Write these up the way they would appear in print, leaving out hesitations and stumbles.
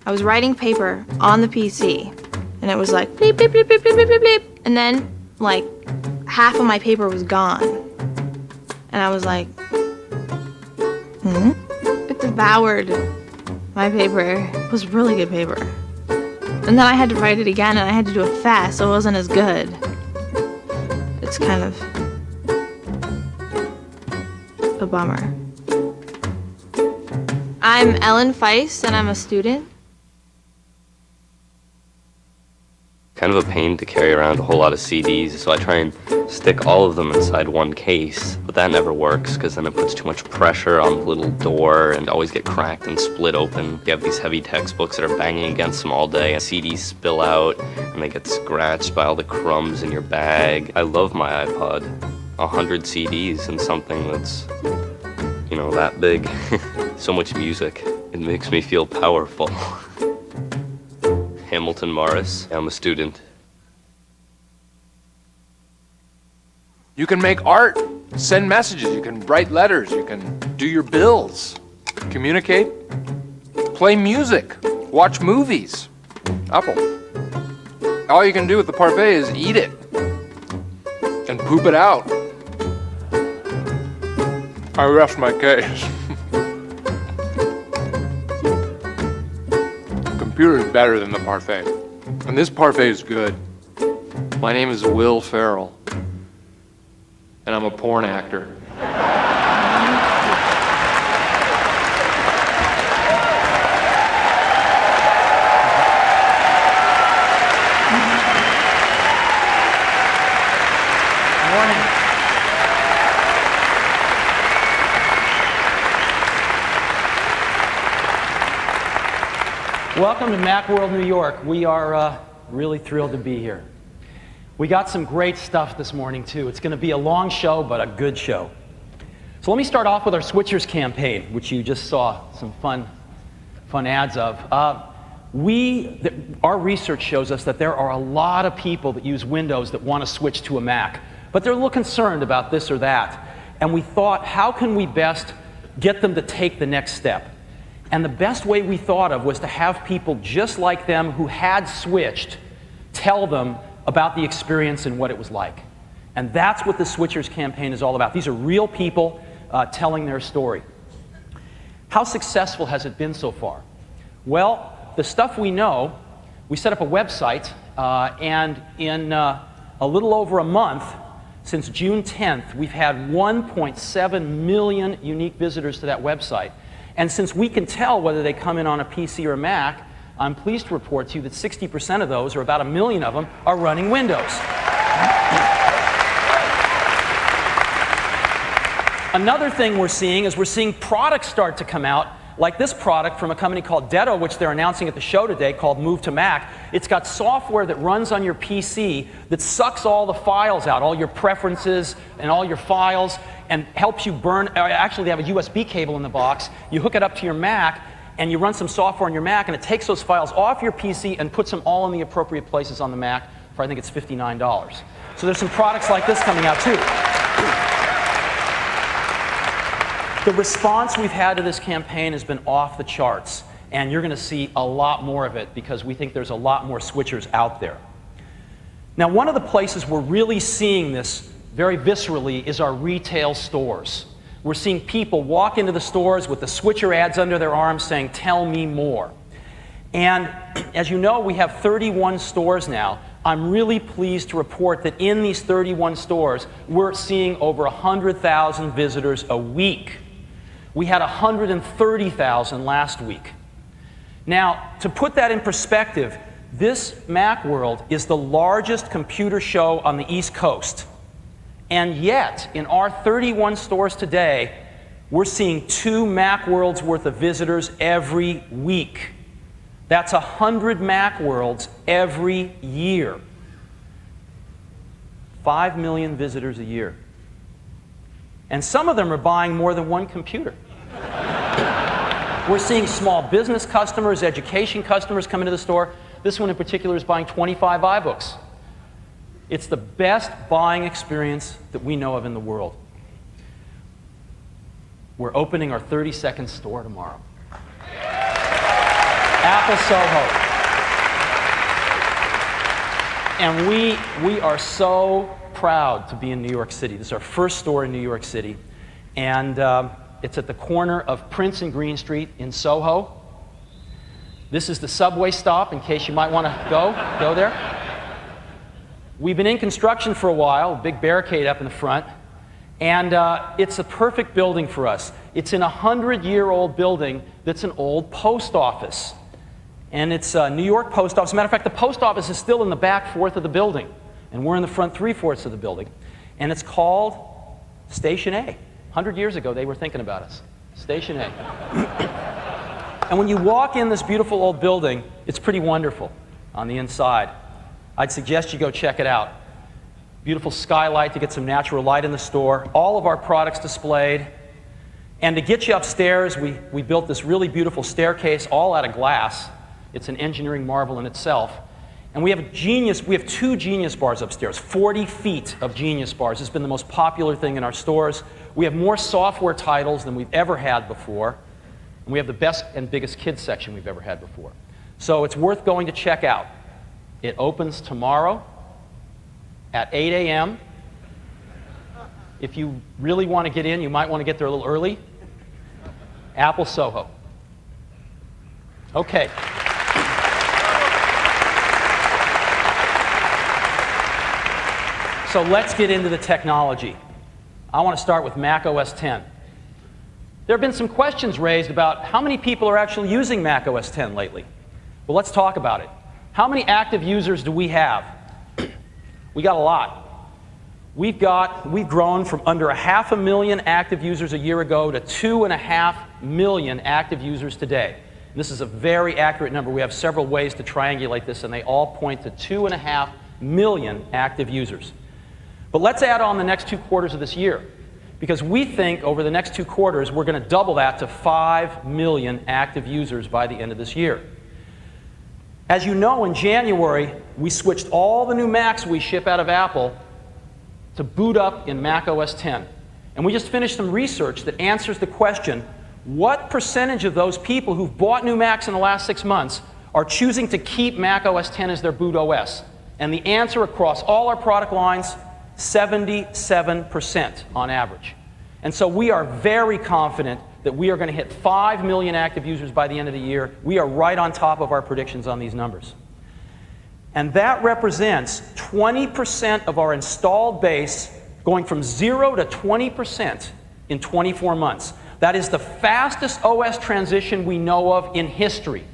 I was writing paper on the PC, and it was like bleep, bleep, bleep, bleep, bleep, bleep, bleep, bleep. And then, like, half of my paper was gone. And I was like, It devoured my paper. It was really good paper. And then I had to write it again, and I had to do it fast, so it wasn't as good. It's kind of a bummer. I'm Ellen Feist, and I'm a student. Kind of a pain to carry around a whole lot of CDs, so I try and stick all of them inside one case, but that never works because then it puts too much pressure on the little door and always get cracked and split open. You have these heavy textbooks that are banging against them all day, and CDs spill out and they get scratched by all the crumbs in your bag. I love my iPod. 100 CDs and something that's, you know, that big. So much music. It makes me feel powerful. Hamilton Morris. I'm a student. You can make art, send messages, you can write letters, you can do your bills, communicate, play music, watch movies. Apple. All you can do with the parfait is eat it and poop it out. I rest my case. Computer is better than the parfait. And this parfait is good. My name is Will Ferrell, and I'm a porn actor. Morning. Welcome to Macworld New York. We are really thrilled to be here. We got some great stuff this morning, too. It's going to be a long show, but a good show. So let me start off with our Switchers campaign, which you just saw some fun ads of. Our research shows us that there are a lot of people that use Windows that want to switch to a Mac, but they're a little concerned about this or that. And we thought, how can we best get them to take the next step? And the best way we thought of was to have people just like them who had switched tell them about the experience and what it was like. And that's what the Switchers campaign is all about. These are real people telling their story. How successful has it been so far? Well, the stuff we know, we set up a website, and in a little over a month, since June 10th, we've had 1.7 million unique visitors to that website. And since we can tell whether they come in on a PC or a Mac, I'm pleased to report to you that 60% of those, or about 1 million of them, are running Windows. Another thing we're seeing is we're seeing products start to come out, like this product from a company called Detto, which they're announcing at the show today, called Move to Mac. It's got software that runs on your PC that sucks all the files out, all your preferences and all your files, and helps you burn. Actually, they have a USB cable in the box. You hook it up to your Mac, and you run some software on your Mac, and it takes those files off your PC and puts them all in the appropriate places on the Mac for, I think it's $59. So there's some products like this coming out, too. The response we've had to this campaign has been off the charts, and you're going to see a lot more of it because we think there's a lot more switchers out there. Now, one of the places we're really seeing this very viscerally is our retail stores. We're seeing people walk into the stores with the switcher ads under their arms saying, "Tell me more." And as you know, we have 31 stores now. I'm really pleased to report that in these 31 stores, we're seeing over 100,000 visitors a week. We had 130,000 last week. Now, to put that in perspective, this Macworld is the largest computer show on the East Coast. And yet, in our 31 stores today, we're seeing 2 Macworlds worth of visitors every week. That's 100 Macworlds every year. 5 million visitors a year. And some of them are buying more than one computer. We're seeing small business customers, education customers come into the store. This one in particular is buying 25 iBooks. It's the best buying experience that we know of in the world. We're opening our 32nd store tomorrow. Apple Soho. And we are so proud to be in New York City. This is our first store in New York City. And it's at the corner of Prince and Green Street in Soho. This is the subway stop in case you might want to go there. We've been in construction for a while, a big barricade up in the front. And it's a perfect building for us. It's in a 100-year-old building that's an old post office. And it's a New York post office. As a matter of fact, the post office is still in the back fourth of the building. And we're in the front three-fourths of the building. And it's called Station A. 100 years ago, they were thinking about us. Station A. And when you walk in this beautiful old building, it's pretty wonderful on the inside. I'd suggest you go check it out. Beautiful skylight to get some natural light in the store. All of our products displayed. And to get you upstairs, we built this really beautiful staircase all out of glass. It's an engineering marvel in itself. And we have two Genius bars upstairs, 40 feet of Genius bars. It's been the most popular thing in our stores. We have more software titles than we've ever had before. And we have the best and biggest kids section we've ever had before. So it's worth going to check out. It opens tomorrow at 8 a.m. If you really want to get in, you might want to get there a little early. Apple Soho. Okay. So let's get into the technology. I want to start with Mac OS X. There have been some questions raised about how many people are actually using Mac OS X lately. Well, let's talk about it. How many active users do we have? We got a lot. We've grown from under 500,000 active users a year ago to 2.5 million active users today. And this is a very accurate number. We have several ways to triangulate this, and they all point to 2.5 million active users. But let's add on the next 2 quarters of this year, because we think over the next 2 quarters we're going to double that to 5 million active users by the end of this year. As you know, in January, we switched all the new Macs we ship out of Apple to boot up in Mac OS X. And we just finished some research that answers the question, what percentage of those people who've bought new Macs in the last 6 months are choosing to keep Mac OS X as their boot OS? And the answer across all our product lines, 77% on average. And so we are very confident that we are going to hit 5 million active users by the end of the year. We are right on top of our predictions on these numbers. And that represents 20% of our installed base going from 0 to 20% in 24 months. That is the fastest OS transition we know of in history.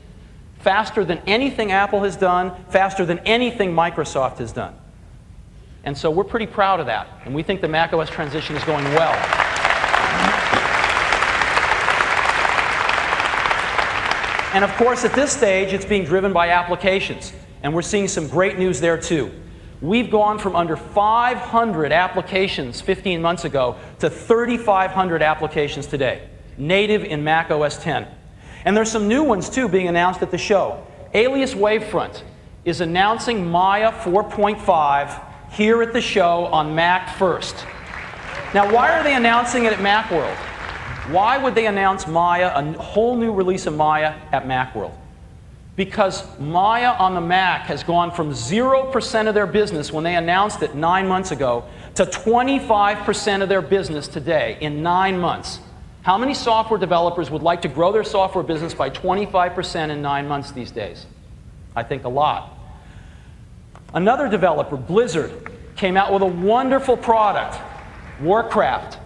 Faster than anything Apple has done, faster than anything Microsoft has done. And so we're pretty proud of that. And we think the Mac OS transition is going well. And of course, at this stage, it's being driven by applications. And we're seeing some great news there, too. We've gone from under 500 applications 15 months ago to 3,500 applications today, native in Mac OS X. And there's some new ones, too, being announced at the show. Alias Wavefront is announcing Maya 4.5 here at the show on Mac first. Now, why are they announcing it at Macworld? Why would they announce Maya, a whole new release of Maya, at Macworld? Because Maya on the Mac has gone from 0% of their business when they announced it 9 months ago to 25% of their business today in 9 months. How many software developers would like to grow their software business by 25% in 9 months these days? I think a lot. Another developer, Blizzard, came out with a wonderful product, Warcraft.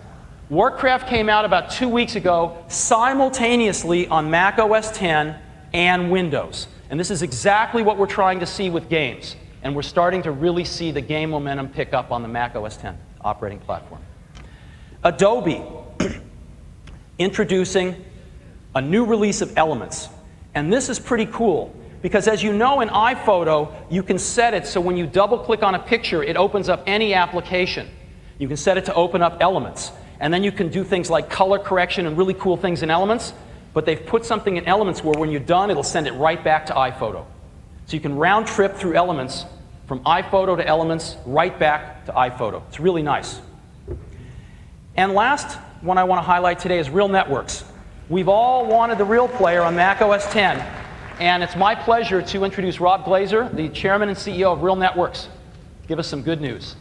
Warcraft came out about 2 weeks ago simultaneously on Mac OS X and Windows. And this is exactly what we're trying to see with games. And we're starting to really see the game momentum pick up on the Mac OS X operating platform. Adobe introducing a new release of Elements. And this is pretty cool, because as you know, in iPhoto, you can set it so when you double-click on a picture, it opens up any application. You can set it to open up Elements. And then you can do things like color correction and really cool things in Elements. But they've put something in Elements where when you're done, it'll send it right back to iPhoto. So you can round trip through Elements from iPhoto to Elements, right back to iPhoto. It's really nice. And last one I want to highlight today is Real Networks. We've all wanted the Real Player on Mac OS X. and it's my pleasure to introduce Rob Glazer, the chairman and CEO of Real Networks. Give us some good news.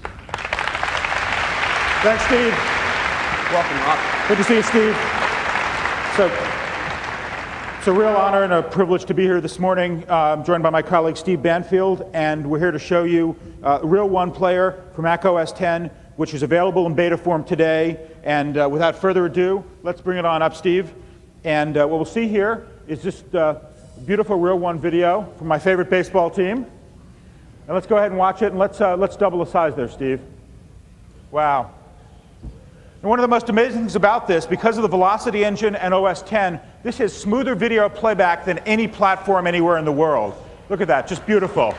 Thanks, Steve. Welcome, Rob. Good to see you, Steve. It's a real honor and a privilege to be here this morning. I'm joined by my colleague Steve Banfield, and we're here to show you Real One Player for Mac OS X, which is available in beta form today. And without further ado, let's bring it on up, Steve. And what we'll see here is just a beautiful Real One video from my favorite baseball team. And let's go ahead and watch it, and let's double the size there, Steve. Wow. And one of the most amazing things about this, because of the Velocity engine and OS X, this has smoother video playback than any platform anywhere in the world. Look at that, just beautiful.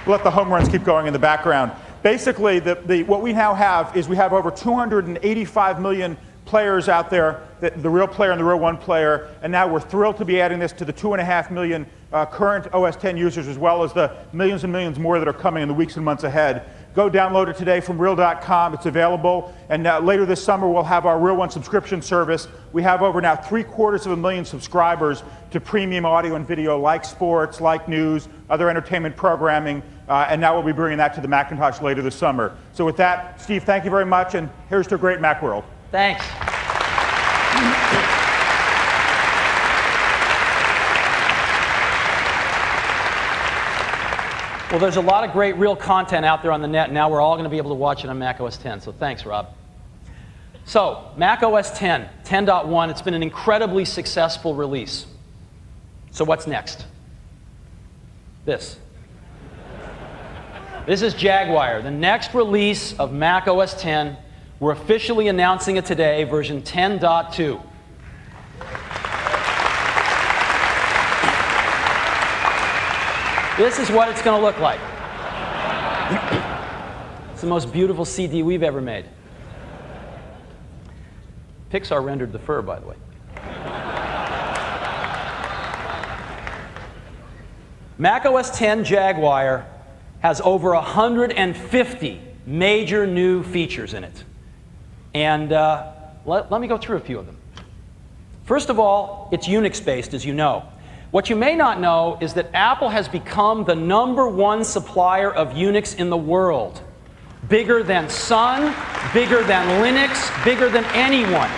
Let the home runs keep going in the background. Basically, what we now have is we have over 285 million players out there, the Real Player and the Real One Player, and now we're thrilled to be adding this to the 2.5 million current OS X users, as well as the millions and millions more that are coming in the weeks and months ahead. Go download it today from Real.com. It's available. And later this summer, we'll have our Real One subscription service. We have over now 750,000 subscribers to premium audio and video like sports, like news, other entertainment programming. And now we'll be bringing that to the Macintosh later this summer. So with that, Steve, thank you very much. And here's to a great Macworld. Thanks. Well, there's a lot of great real content out there on the net, and now we're all going to be able to watch it on Mac OS X. So thanks, Rob. So Mac OS X, 10.1, it's been an incredibly successful release. So what's next? This. This is Jaguar, the next release of Mac OS X. We're officially announcing it today, version 10.2. This is what it's going to look like. It's the most beautiful CD we've ever made. Pixar rendered the fur, by the way. Mac OS X Jaguar has over 150 major new features in it. And let me go through a few of them. First of all, it's Unix-based, as you know. What you may not know is that Apple has become the #1 supplier of Unix in the world. Bigger than Sun, bigger than Linux, bigger than anyone.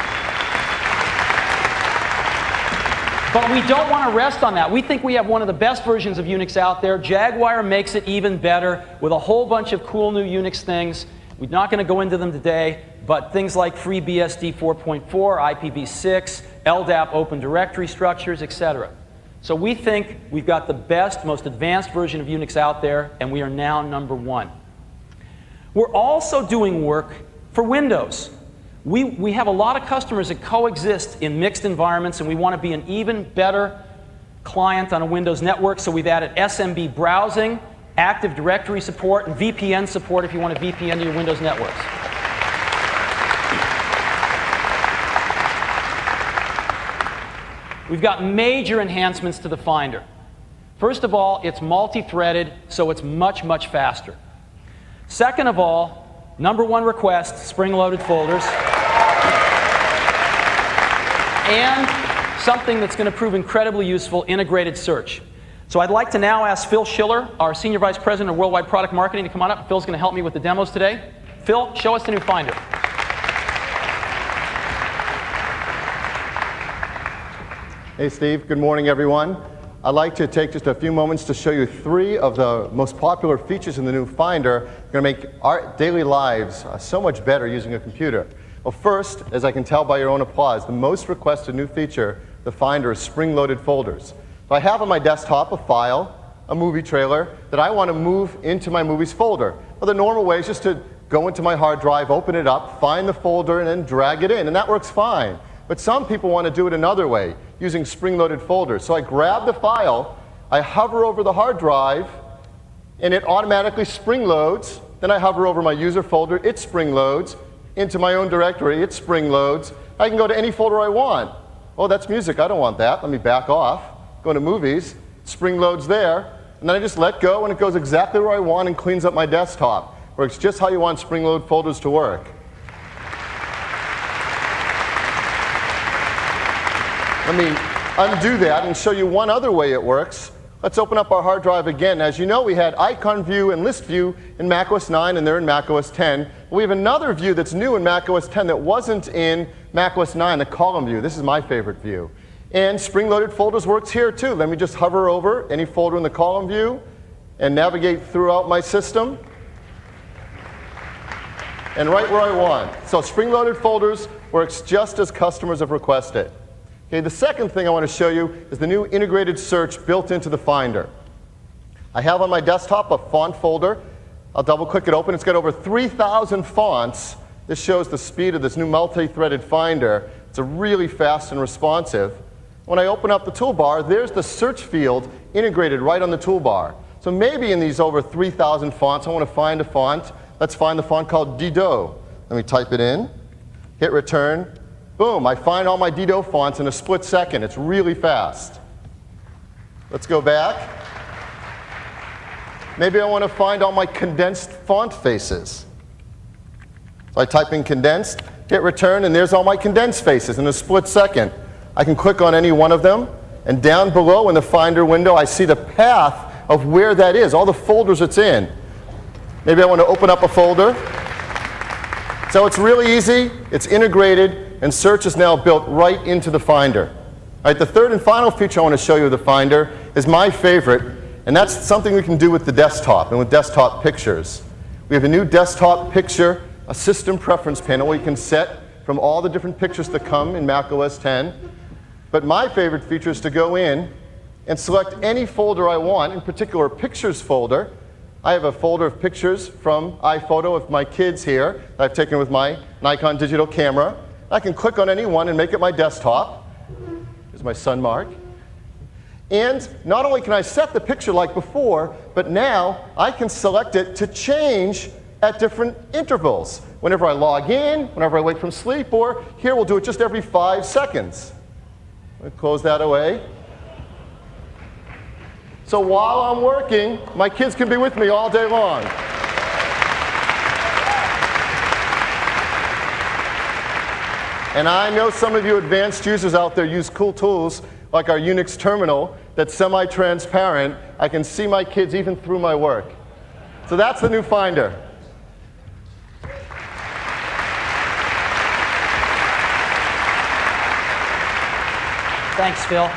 But we don't want to rest on that. We think we have one of the best versions of Unix out there. Jaguar makes it even better with a whole bunch of cool new Unix things. We're not going to go into them today, but things like FreeBSD 4.4, IPv6, LDAP open directory structures, etc. So we think we've got the best, most advanced version of Unix out there, and we are now #1. We're also doing work for Windows. We have a lot of customers that coexist in mixed environments, and we want to be an even better client on a Windows network, so we've added SMB browsing, Active Directory support, and VPN support if you want to VPN to your Windows networks. We've got major enhancements to the Finder. First of all, it's multi-threaded, so it's much, much faster. Second of all, #1 request, spring-loaded folders. And something that's going to prove incredibly useful, integrated search. So I'd like to now ask Phil Schiller, our Senior Vice President of Worldwide Product Marketing, to come on up. Phil's going to help me with the demos today. Phil, show us the new Finder. Hey Steve, good morning everyone. I'd like to take just a few moments to show you 3 of the most popular features in the new Finder. Going to make our daily lives so much better using a computer. Well, first, as I can tell by your own applause, the most requested new feature, the Finder, is spring-loaded folders. So I have on my desktop a file, a movie trailer, that I want to move into my movies folder. Well, the normal way is just to go into my hard drive, open it up, find the folder, and then drag it in, and that works fine. But some people want to do it another way, using spring-loaded folders. So I grab the file, I hover over the hard drive, and it automatically spring-loads. Then I hover over my user folder, it spring-loads. Into my own directory, it spring-loads. I can go to any folder I want. Oh, that's music, I don't want that. Let me back off. Go to movies, spring-loads there, and then I just let go, and it goes exactly where I want and cleans up my desktop. Works just how you want spring-load folders to work. Let me undo that and show you one other way it works. Let's open up our hard drive again. As you know, we had icon view and list view in macOS 9, and they're in macOS 10. We have another view that's new in macOS 10 that wasn't in macOS 9, the column view. This is my favorite view. And spring-loaded folders works here too. Let me just hover over any folder in the column view and navigate throughout my system. And right where I want. So spring-loaded folders works just as customers have requested. Okay, the second thing I want to show you is the new integrated search built into the Finder. I have on my desktop a font folder. I'll double-click it open. It's got over 3,000 fonts. This shows the speed of this new multi-threaded Finder. It's a really fast and responsive. When I open up the toolbar, there's the search field integrated right on the toolbar. So maybe in these over 3,000 fonts, I want to find a font. Let's find the font called Didot. Let me type it in, hit return. Boom, I find all my Didot fonts in a split second. It's really fast. Let's go back. Maybe I want to find all my condensed font faces. So I type in condensed, hit return, and there's all my condensed faces in a split second. I can click on any one of them, and down below in the Finder window, I see the path of where that is, all the folders it's in. Maybe I want to open up a folder. So it's really easy, it's integrated, and search is now built right into the Finder. All right, the third and final feature I want to show you of the Finder is my favorite, and that's something we can do with the desktop and with desktop pictures. We have a new desktop picture, a system preference panel where you can set from all the different pictures that come in macOS 10. But my favorite feature is to go in and select any folder I want, in particular a pictures folder. I have a folder of pictures from iPhoto of my kids here that I've taken with my Nikon digital camera. I can click on any one and make it my desktop. Here's my son, Mark. And not only can I set the picture like before, but now I can select it to change at different intervals. Whenever I log in, whenever I wake from sleep, or here we'll do it just every 5 seconds. I'll close that away. So while I'm working, my kids can be with me all day long. And I know some of you advanced users out there use cool tools like our Unix terminal that's semi-transparent. I can see my kids even through my work. So that's the new Finder. Thanks, Phil.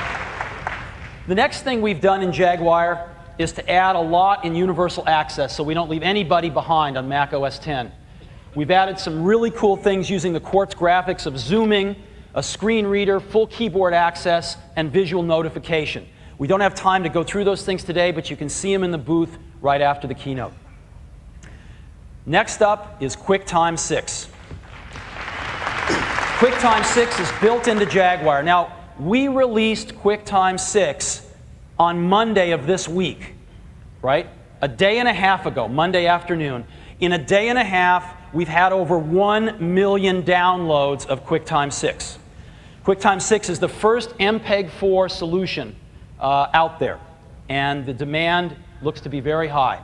The next thing we've done in Jaguar is to add a lot in universal access so we don't leave anybody behind on Mac OS X. We've added some really cool things using the Quartz graphics of zooming, a screen reader, full keyboard access, and visual notification. We don't have time to go through those things today, but you can see them in the booth right after the keynote. Next up is QuickTime 6. QuickTime 6 is built into Jaguar. Now, we released QuickTime 6 on Monday of this week, right? A day and a half ago, Monday afternoon. In a day and a half, we've had over 1 million downloads of QuickTime 6. QuickTime 6 is the first MPEG-4 solution out there, and the demand looks to be very high.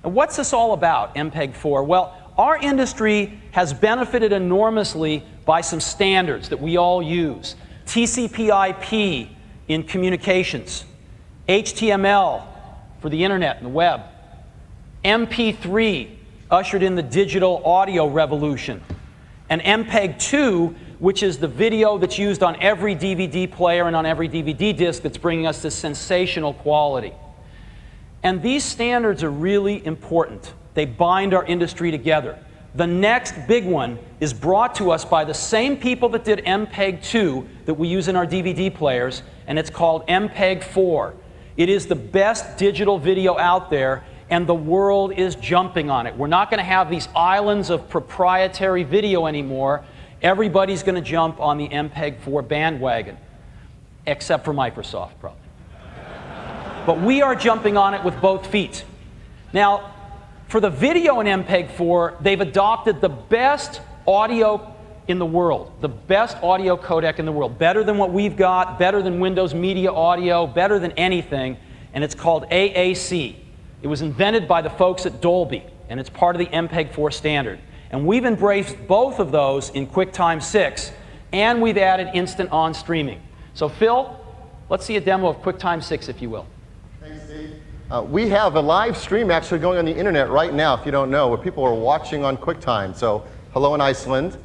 Now, what's this all about, MPEG-4? Well, our industry has benefited enormously by some standards that we all use. TCP/IP in communications, HTML for the internet and the web, MP3 ushered in the digital audio revolution, and MPEG-2, which is the video that's used on every DVD player and on every DVD disc that's bringing us this sensational quality. And these standards are really important. They bind our industry together. The next big one is brought to us by the same people that did MPEG-2 that we use in our DVD players, and it's called MPEG-4. It is the best digital video out there, and the world is jumping on it. We're not going to have these islands of proprietary video anymore. Everybody's going to jump on the MPEG-4 bandwagon, except for Microsoft, probably. But we are jumping on it with both feet. Now, for the video in MPEG-4, they've adopted the best audio in the world, the best audio codec in the world, better than what we've got, better than Windows Media Audio, better than anything, and it's called AAC. It was invented by the folks at Dolby, and it's part of the MPEG-4 standard. And we've embraced both of those in QuickTime 6, and we've added instant on streaming. So Phil, let's see a demo of QuickTime 6, if you will. Thanks, Steve. We have a live stream actually going on the internet right now, if you don't know, where people are watching on QuickTime. So hello in Iceland.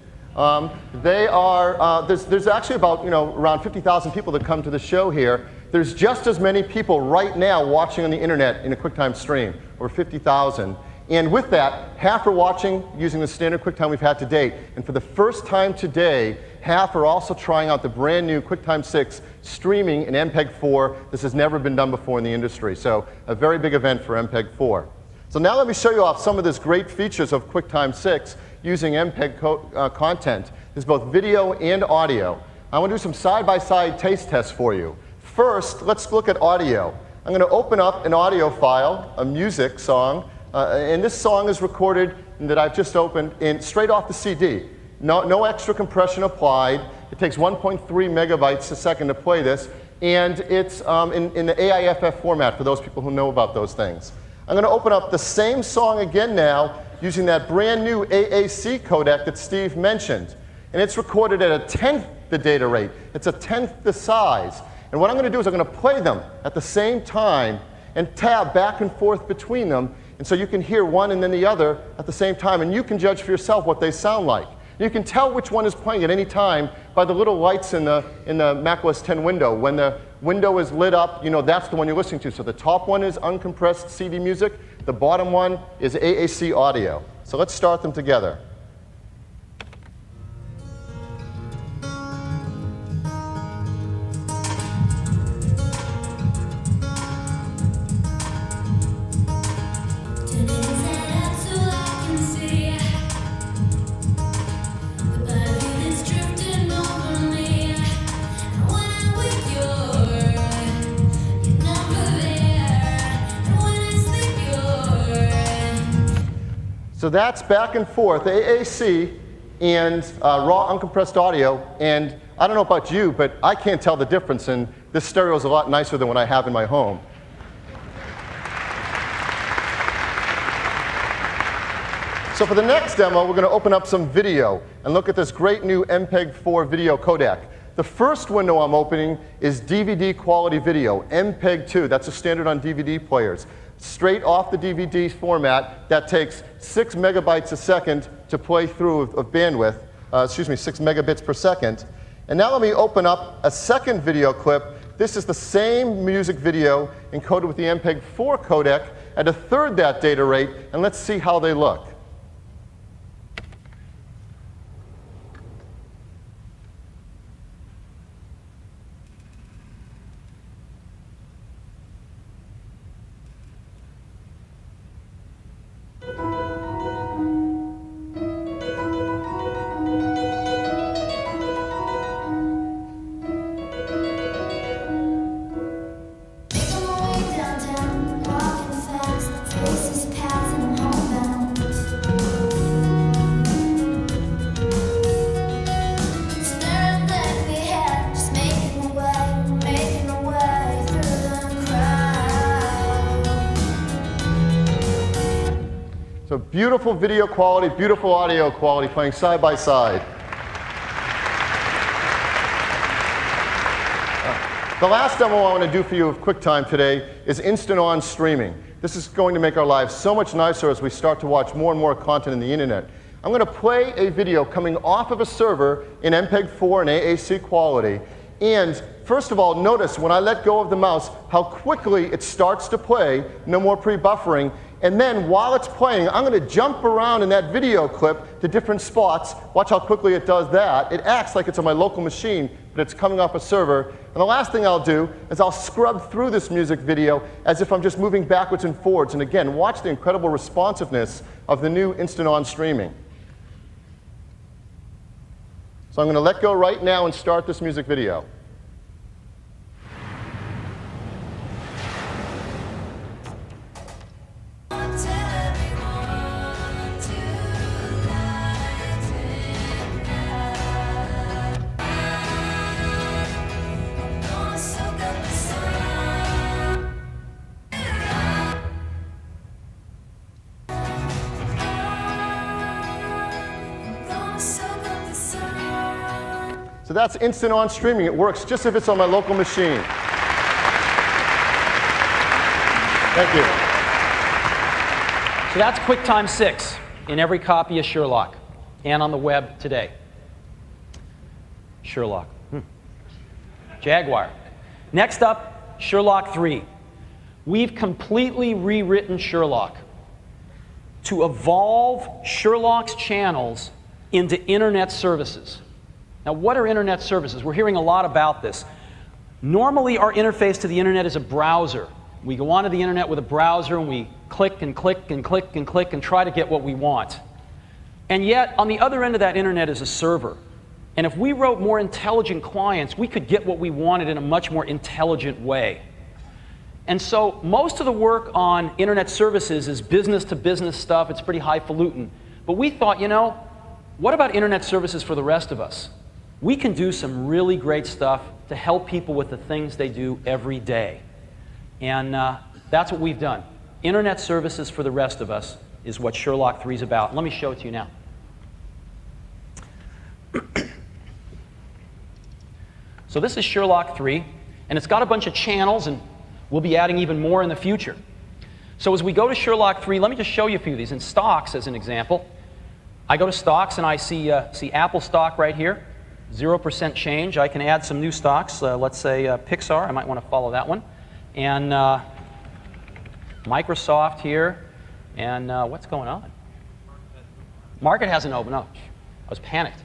There's actually about around 50,000 people that come to the show here. There's just as many people right now watching on the internet in a QuickTime stream, over 50,000. And with that, half are watching using the standard QuickTime we've had to date. And for the first time today, half are also trying out the brand new QuickTime 6 streaming in MPEG-4. This has never been done before in the industry. So a very big event for MPEG-4. So now let me show you off some of these great features of QuickTime 6 using MPEG content. There's both video and audio. I want to do some side-by-side taste tests for you. First, let's look at audio. I'm going to open up an audio file, a music song. And this song is recorded that I've just opened straight off the CD. No extra compression applied. It takes 1.3 megabytes a second to play this. And it's in the AIFF format for those people who know about those things. I'm going to open up the same song again now using that brand new AAC codec that Steve mentioned. And it's recorded at a 10th the data rate. It's a 10th the size. And what I'm going to do is I'm going to play them at the same time and tab back and forth between them. And so you can hear one and then the other at the same time. And you can judge for yourself what they sound like. You can tell which one is playing at any time by the little lights in the macOS 10 window. When the window is lit up, that's the one you're listening to. So the top one is uncompressed CD music. The bottom one is AAC audio. So let's start them together. So that's back and forth, AAC and raw uncompressed audio. And I don't know about you, but I can't tell the difference. And this stereo is a lot nicer than what I have in my home. So for the next demo, we're going to open up some video and look at this great new MPEG-4 video codec. The first window I'm opening is DVD quality video, MPEG-2. That's a standard on DVD players. Straight off the DVD format, that takes 6 megabytes a second to play through of bandwidth, 6 megabits per second. And now let me open up a second video clip. This is the same music video encoded with the MPEG-4 codec at a third that data rate, and let's see how they look. So beautiful video quality, beautiful audio quality playing side by side. The last demo I want to do for you of QuickTime today is instant-on streaming. This is going to make our lives so much nicer as we start to watch more and more content in the internet. I'm going to play a video coming off of a server in MPEG-4 and AAC quality. And first of all, notice when I let go of the mouse how quickly it starts to play, no more pre-buffering. And then while it's playing, I'm going to jump around in that video clip to different spots. Watch how quickly it does that. It acts like it's on my local machine, but it's coming off a server. And the last thing I'll do is I'll scrub through this music video as if I'm just moving backwards and forwards. And again, watch the incredible responsiveness of the new instant-on streaming. So I'm going to let go right now and start this music video. So that's instant on streaming. It works just if it's on my local machine. Thank you. So that's QuickTime 6 in every copy of Sherlock and on the web today. Sherlock. Jaguar. Next up, Sherlock 3. We've completely rewritten Sherlock to evolve Sherlock's channels into internet services. Now, what are internet services? We're hearing a lot about this. Normally, our interface to the internet is a browser. We go onto the internet with a browser and we click and click and click and click and try to get what we want. And yet, on the other end of that internet is a server. And if we wrote more intelligent clients, we could get what we wanted in a much more intelligent way. And so most of the work on internet services is business-to-business stuff. It's pretty highfalutin. But we thought, you know, what about internet services for the rest of us? We can do some really great stuff to help people with the things they do every day. And that's what we've done. Internet services for the rest of us is what Sherlock 3 is about. Let me show it to you now. So this is Sherlock 3, and it's got a bunch of channels, and we'll be adding even more in the future. So as we go to Sherlock 3, let me just show you a few of these. In stocks, as an example, I go to stocks, and I see Apple stock right here, 0% change. I can add some new stocks. Let's say Pixar. I might want to follow that one. And Microsoft here. And what's going on? Market hasn't opened up. I was panicked.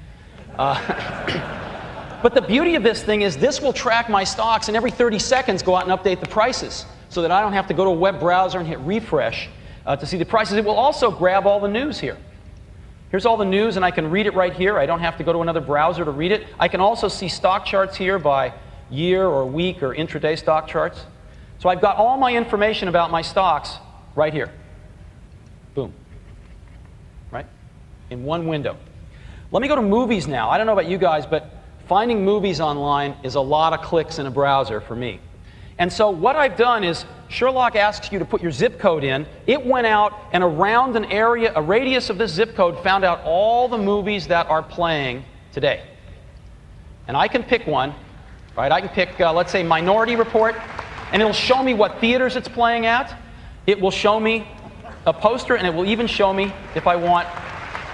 But the beauty of this thing is this will track my stocks, and every 30 seconds go out and update the prices so that I don't have to go to a web browser and hit refresh to see the prices. It will also grab all the news here. Here's all the news, and I can read it right here. I don't have to go to another browser to read it. I can also see stock charts here by year or week or intraday stock charts. So I've got all my information about my stocks right here. Boom. Right? In one window. Let me go to movies now. I don't know about you guys, but finding movies online is a lot of clicks in a browser for me. And so what I've done is Sherlock asks you to put your zip code in. It went out and around an area, a radius of this zip code, found out all the movies that are playing today. And I can pick one, right? I can pick, let's say, Minority Report, and it'll show me what theaters it's playing at. It will show me a poster, and it will even show me if I want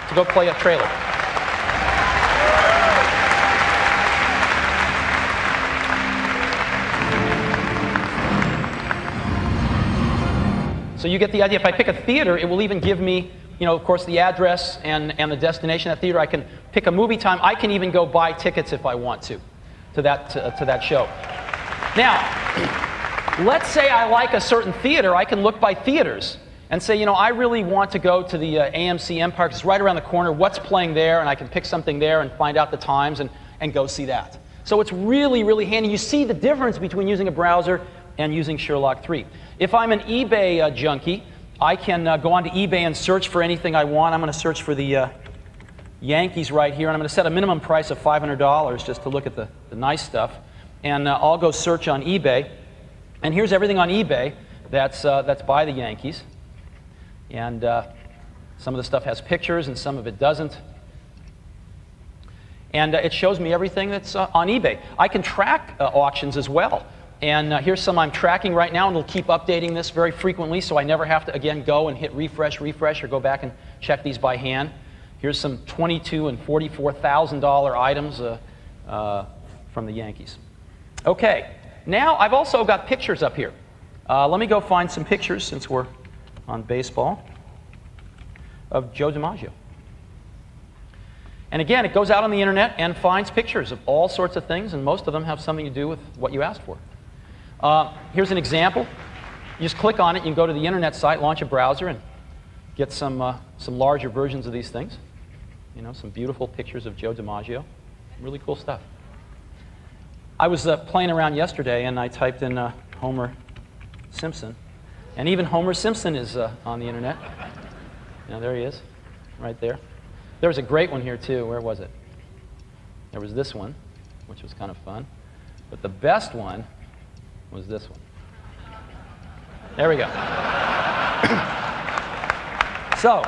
to go play a trailer. So you get the idea. If I pick a theater, it will even give me, you know, of course, the address and the destination of that theater. I can pick a movie time. I can even go buy tickets if I want to that show. Now, let's say I like a certain theater. I can look by theaters and say, you know, I really want to go to the AMC Empire because it's right around the corner. What's playing there? And I can pick something there and find out the times and go see that. So it's really, really handy. You see the difference between using a browser and using Sherlock 3. If I'm an eBay junkie, I can go onto eBay and search for anything I want. I'm going to search for the Yankees right here, and I'm going to set a minimum price of $500 just to look at the nice stuff. And I'll go search on eBay. And here's everything on eBay that's by the Yankees. And some of the stuff has pictures, and some of it doesn't. And it shows me everything that's on eBay. I can track auctions as well. And here's some I'm tracking right now, and it'll keep updating this very frequently, so I never have to, again, go and hit refresh, or go back and check these by hand. Here's some $22,000 and $44,000 items from the Yankees. Okay, now I've also got pictures up here. Let me go find some pictures, since we're on baseball, of Joe DiMaggio. And again, it goes out on the internet and finds pictures of all sorts of things, and most of them have something to do with what you asked for. Here's an example. You just click on it, you can go to the internet site, launch a browser, and get some larger versions of these things. You know, some beautiful pictures of Joe DiMaggio. Really cool stuff. I was playing around yesterday, and I typed in Homer Simpson, and even Homer Simpson is on the internet. You know, there he is, right there. There was a great one here, too. Where was it? There was this one, which was kind of fun. But the best one was this one. There we go. So,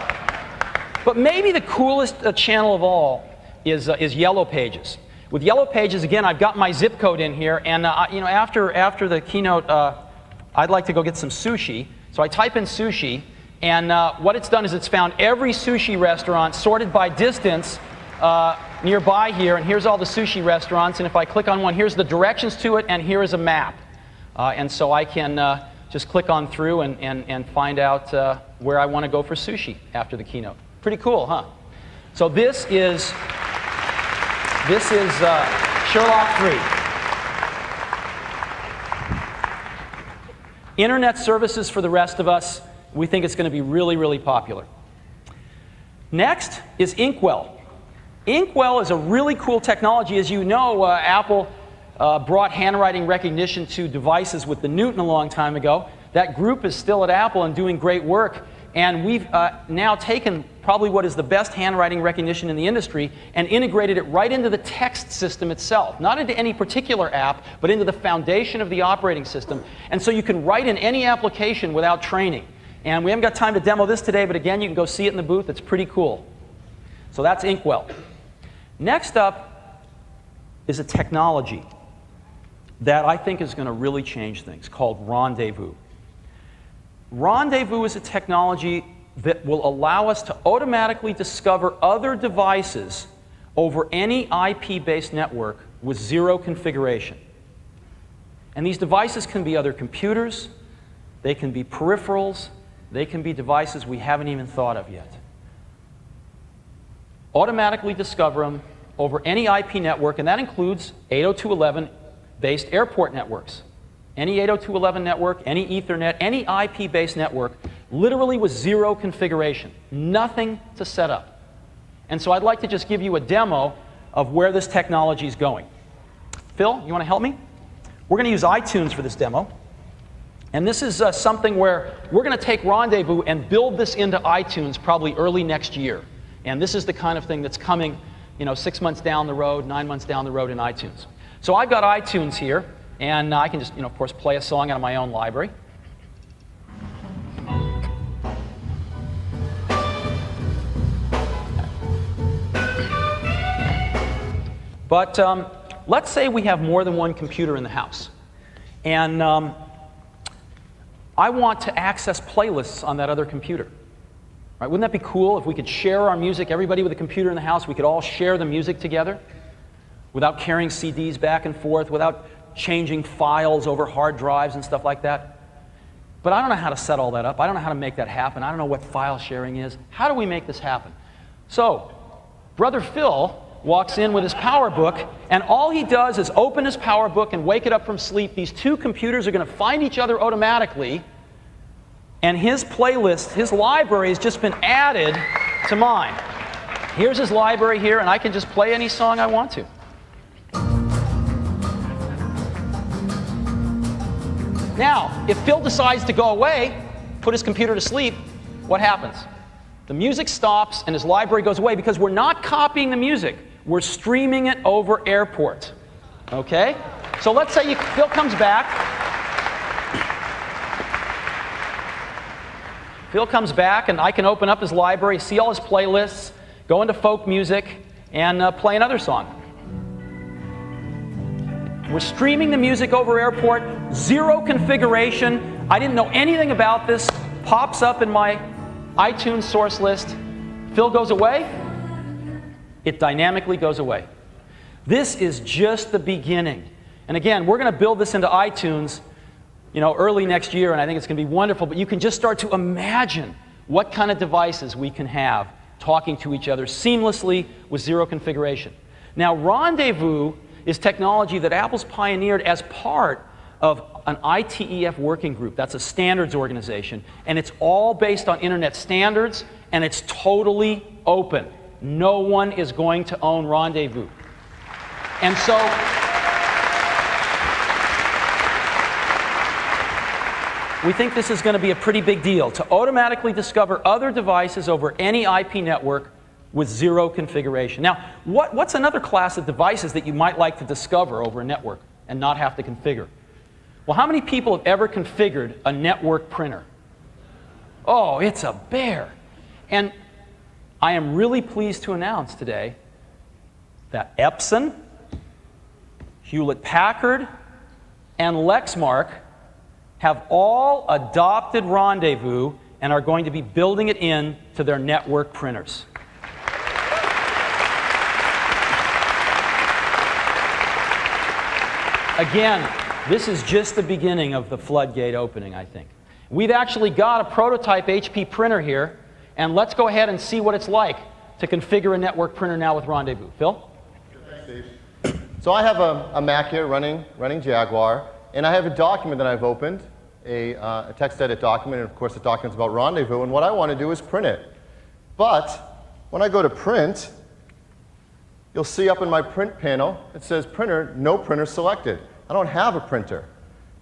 but maybe the coolest channel of all is Yellow Pages. With Yellow Pages, again, I've got my zip code in here, and after the keynote, I'd like to go get some sushi. So I type in sushi, and what it's done is it's found every sushi restaurant sorted by distance nearby here, and here's all the sushi restaurants, and if I click on one, here's the directions to it, and here is a map. And so I can just click on through and find out where I want to go for sushi after the keynote. Pretty cool, huh? So this is Sherlock 3. Internet services for the rest of us, we think it's going to be really, really popular. Next is Inkwell. Inkwell is a really cool technology. As you know, Apple brought handwriting recognition to devices with the Newton a long time ago. That group is still at Apple and doing great work. And we've now taken probably what is the best handwriting recognition in the industry and integrated it right into the text system itself. Not into any particular app, but into the foundation of the operating system. And so you can write in any application without training. And we haven't got time to demo this today, but again, you can go see it in the booth. It's pretty cool. So that's Inkwell. Next up is a technology that I think is going to really change things, called Rendezvous. Rendezvous is a technology that will allow us to automatically discover other devices over any IP-based network with zero configuration. And these devices can be other computers, they can be peripherals, they can be devices we haven't even thought of yet. Automatically discover them over any IP network, and that includes 802.11-based airport networks. Any 802.11 network, any Ethernet, any IP-based network, literally with zero configuration, nothing to set up. And so I'd like to just give you a demo of where this technology is going. Phil, you want to help me? We're going to use iTunes for this demo. And this is something where we're going to take Rendezvous and build this into iTunes probably early next year. And this is the kind of thing that's coming 6 months down the road, 9 months down the road in iTunes. So I've got iTunes here. And I can just, of course, play a song out of my own library. But let's say we have more than one computer in the house. And I want to access playlists on that other computer. Right? Wouldn't that be cool if we could share our music? Everybody with a computer in the house, we could all share the music together without carrying CDs back and forth, without changing files over hard drives and stuff like that. But I don't know how to set all that up. I don't know how to make that happen. I don't know what file sharing is. How do we make this happen? So, Brother Phil walks in with his PowerBook, and all he does is open his PowerBook and wake it up from sleep. These two computers are going to find each other automatically, and his playlist, his library has just been added to mine. Here's his library here, and I can just play any song I want to. Now, if Phil decides to go away, put his computer to sleep, what happens? The music stops and his library goes away because we're not copying the music. We're streaming it over airport. Okay? So let's say Phil comes back. Phil comes back and I can open up his library, see all his playlists, go into folk music, and play another song. We're streaming the music over airport, zero configuration. I didn't know anything about this. Pops up in my iTunes source list. Phil goes away. It dynamically goes away. This is just the beginning. And again, we're going to build this into iTunes, early next year, and I think it's going to be wonderful. But you can just start to imagine what kind of devices we can have talking to each other seamlessly with zero configuration. Now, Rendezvous is technology that Apple's pioneered as part of an IETF working group. That's a standards organization. And it's all based on internet standards, and it's totally open. No one is going to own Rendezvous. And so we think this is going to be a pretty big deal, to automatically discover other devices over any IP network with zero configuration. Now, what's another class of devices that you might like to discover over a network and not have to configure? Well, how many people have ever configured a network printer? Oh, it's a bear. And I am really pleased to announce today that Epson, Hewlett-Packard, and Lexmark have all adopted Rendezvous and are going to be building it in to their network printers. Again, this is just the beginning of the floodgate opening, I think. We've actually got a prototype HP printer here, and let's go ahead and see what it's like to configure a network printer now with Rendezvous. Phil? Thanks, Steve. So I have a Mac here running Jaguar, and I have a document that I've opened, a text edit document, and of course the document's about Rendezvous, and what I want to do is print it. But when I go to print, you'll see up in my print panel, it says printer, no printer selected. I don't have a printer.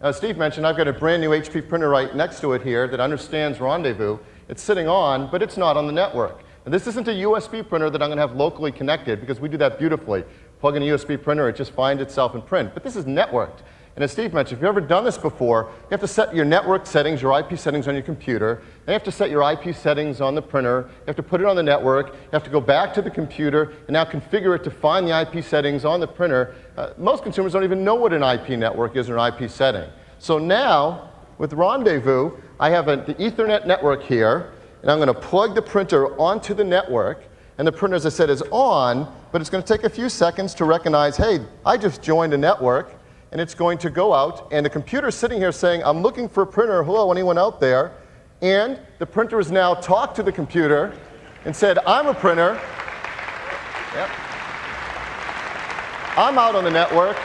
Now, as Steve mentioned, I've got a brand new HP printer right next to it here that understands Rendezvous. It's sitting on, but it's not on the network. And this isn't a USB printer that I'm going to have locally connected, because we do that beautifully. Plug in a USB printer, it just finds itself in print. But this is networked. And as Steve mentioned, if you've ever done this before, you have to set your network settings, your IP settings on your computer. Then you have to set your IP settings on the printer. You have to put it on the network. You have to go back to the computer and now configure it to find the IP settings on the printer. Most consumers don't even know what an IP network is or an IP setting. So now, with Rendezvous, I have the Ethernet network here, and I'm going to plug the printer onto the network. And the printer, as I said, is on, but it's going to take a few seconds to recognize, hey, I just joined a network. And it's going to go out, and the computer's sitting here saying, I'm looking for a printer, hello, anyone out there? And the printer has now talked to the computer and said, I'm a printer. Yep. I'm out on the network.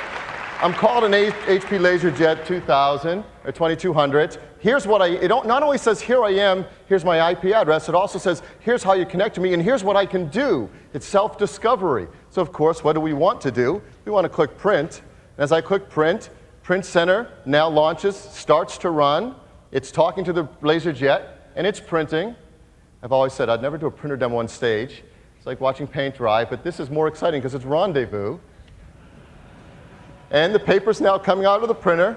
I'm called an HP LaserJet 2000 or 2200. Here's what it not only says, here I am, here's my IP address, it also says, here's how you connect to me, and here's what I can do. It's self-discovery. So of course, what do we want to do? We want to click print. As I click print, Print Center now launches, starts to run. It's talking to the LaserJet, and it's printing. I've always said I'd never do a printer demo on stage. It's like watching paint dry, but this is more exciting because it's Rendezvous. And the paper's now coming out of the printer.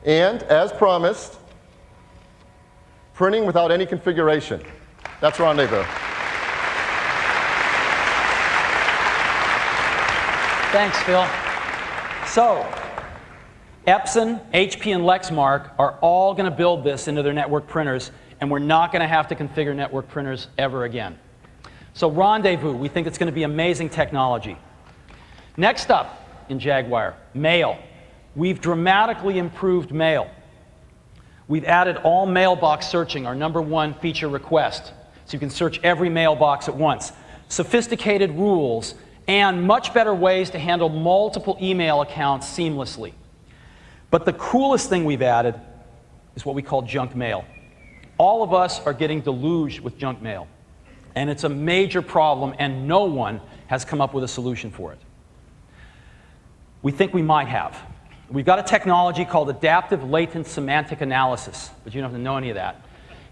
And as promised, printing without any configuration. That's Rendezvous. Thanks, Phil. So, Epson, HP, and Lexmark are all going to build this into their network printers, and we're not going to have to configure network printers ever again. So Rendezvous, we think it's going to be amazing technology. Next up in Jaguar, mail. We've dramatically improved mail. We've added all mailbox searching, our #1 feature request, so you can search every mailbox at once. Sophisticated rules, and much better ways to handle multiple email accounts seamlessly. But the coolest thing we've added is what we call junk mail. All of us are getting deluged with junk mail, and it's a major problem, and no one has come up with a solution for it. We think we might have. We've got a technology called adaptive latent semantic analysis, but you don't have to know any of that.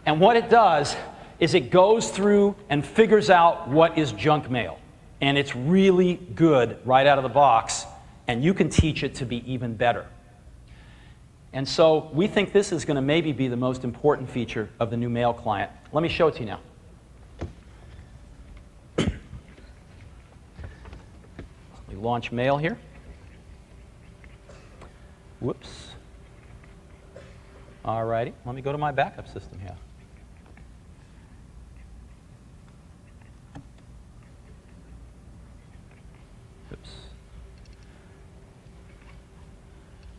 And what it does is it goes through and figures out what is junk mail. And it's really good right out of the box, and you can teach it to be even better. And so we think this is going to maybe be the most important feature of the new mail client. Let me show it to you now. We launch mail here. Whoops. All righty, let me go to my backup system here. Oops.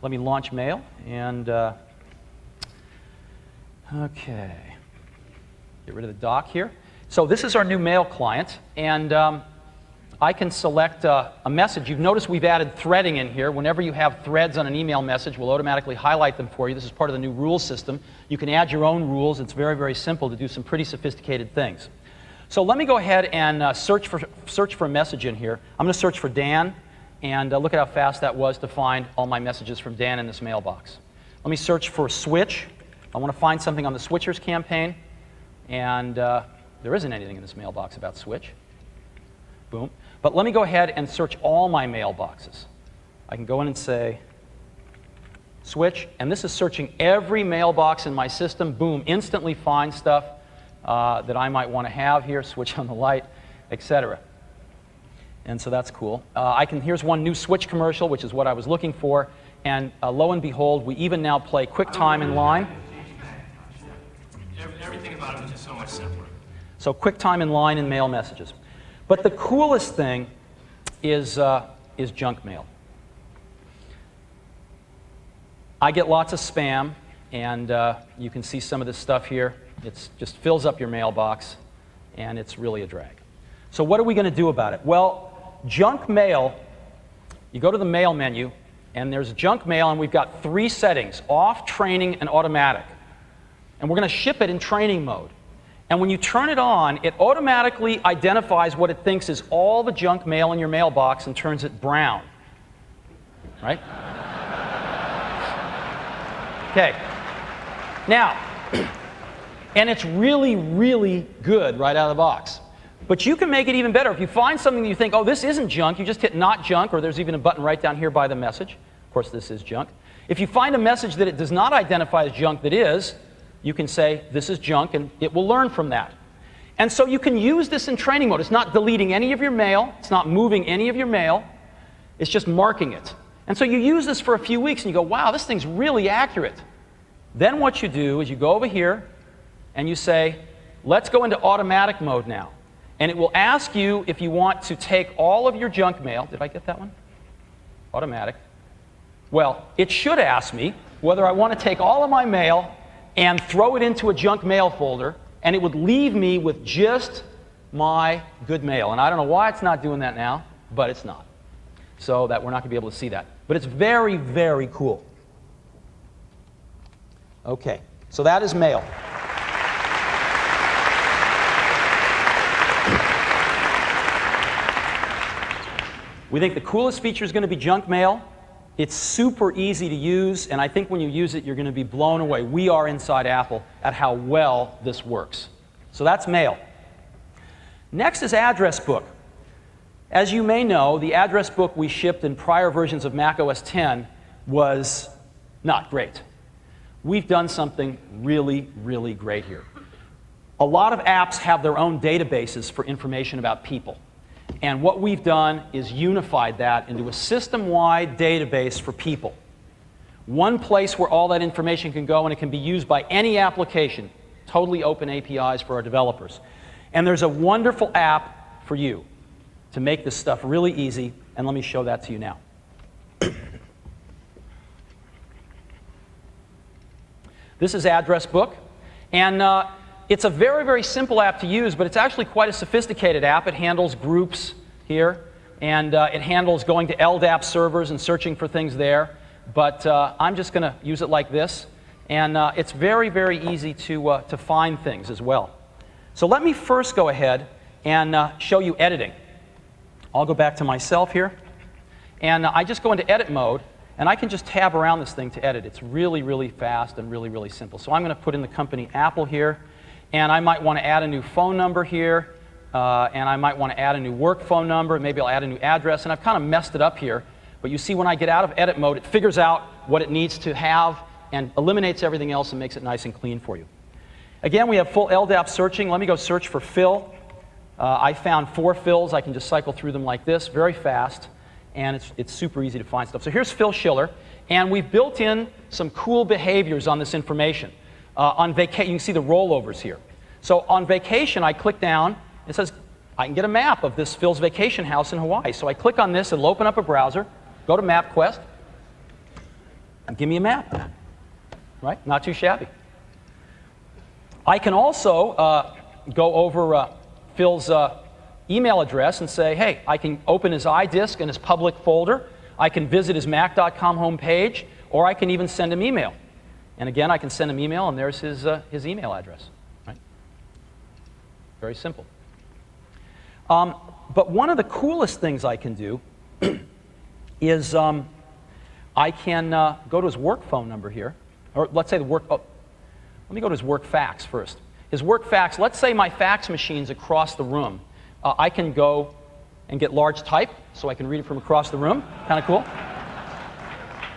Let me launch mail, and okay. Get rid of the dock here. So this is our new mail client, and I can select a message. You've noticed we've added threading in here. Whenever you have threads on an email message, we'll automatically highlight them for you. This is part of the new rules system. You can add your own rules. It's very, very simple to do some pretty sophisticated things. So let me go ahead and search for a message in here. I'm going to search for Dan, and look at how fast that was to find all my messages from Dan in this mailbox. Let me search for switch. I want to find something on the switchers campaign, and there isn't anything in this mailbox about switch. Boom. But let me go ahead and search all my mailboxes. I can go in and say switch, and this is searching every mailbox in my system. Boom, instantly find stuff that I might want to have here, switch on the light, etc. And so that's cool. Here's one new Switch commercial, which is what I was looking for. And lo and behold, we even now play QuickTime in line. Everything about it is just so much simpler. So QuickTime in line and mail messages. But the coolest thing is junk mail. I get lots of spam, and you can see some of this stuff here. It just fills up your mailbox, and it's really a drag. So what are we going to do about it? Well, junk mail, you go to the mail menu, and there's junk mail, and we've got 3 settings: off, training, and automatic. And we're going to ship it in training mode. And when you turn it on, it automatically identifies what it thinks is all the junk mail in your mailbox and turns it brown. Right? Okay. Now, and it's really, really good right out of the box. But you can make it even better. If you find something that you think, oh, this isn't junk, you just hit not junk, or there's even a button right down here by the message. Of course, this is junk. If you find a message that it does not identify as junk that is, you can say, this is junk, and it will learn from that. And so you can use this in training mode. It's not deleting any of your mail. It's not moving any of your mail. It's just marking it. And so you use this for a few weeks, and you go, wow, this thing's really accurate. Then what you do is you go over here, and you say, let's go into automatic mode now. And it will ask you if you want to take all of your junk mail. Did I get that one? Automatic. Well, it should ask me whether I want to take all of my mail and throw it into a junk mail folder, and it would leave me with just my good mail. And I don't know why it's not doing that now, but it's not. So that we're not going to be able to see that. But it's very, very cool. Okay, so that is mail. We think the coolest feature is going to be junk mail. It's super easy to use, and I think when you use it, you're going to be blown away. We are inside Apple at how well this works. So that's mail. Next is address book. As you may know, the address book we shipped in prior versions of Mac OS X was not great. We've done something really, really great here. A lot of apps have their own databases for information about people. And what we've done is unified that into a system-wide database for people. One place where all that information can go, and it can be used by any application. Totally open APIs for our developers. And there's a wonderful app for you to make this stuff really easy, and let me show that to you now. This is Address Book, and it's a very, very simple app to use, but it's actually quite a sophisticated app. It handles groups here, and it handles going to LDAP servers and searching for things there. But I'm just going to use it like this, and it's very, very easy to find things as well. So let me first go ahead and show you editing. I'll go back to myself here, and I just go into edit mode, and I can just tab around this thing to edit. It's really, really fast and really, really simple. So I'm going to put in the company Apple here. And I might want to add a new phone number here, and I might want to add a new work phone number, maybe I'll add a new address, and I've kind of messed it up here. But you see when I get out of edit mode, it figures out what it needs to have and eliminates everything else and makes it nice and clean for you. Again, we have full LDAP searching. Let me go search for Phil. I found 4 Phils. I can just cycle through them like this, very fast, and it's super easy to find stuff. So here's Phil Schiller, and we've built in some cool behaviors on this information. On vacation, you can see the rollovers here. So on vacation, I click down. It says I can get a map of this Phil's vacation house in Hawaii. So I click on this. It'll open up a browser. Go to MapQuest. And give me a map. Right? Not too shabby. I can also go over Phil's email address and say, hey, I can open his iDisk in his public folder. I can visit his Mac.com homepage, or I can even send him email. And again, I can send him email, and there's his email address. Right? Very simple. But one of the coolest things I can do is I can go to his work phone number here. Or let's say let me go to his work fax first. His work fax, let's say my fax machine's across the room. I can go and get large type, so I can read it from across the room. Kind of cool.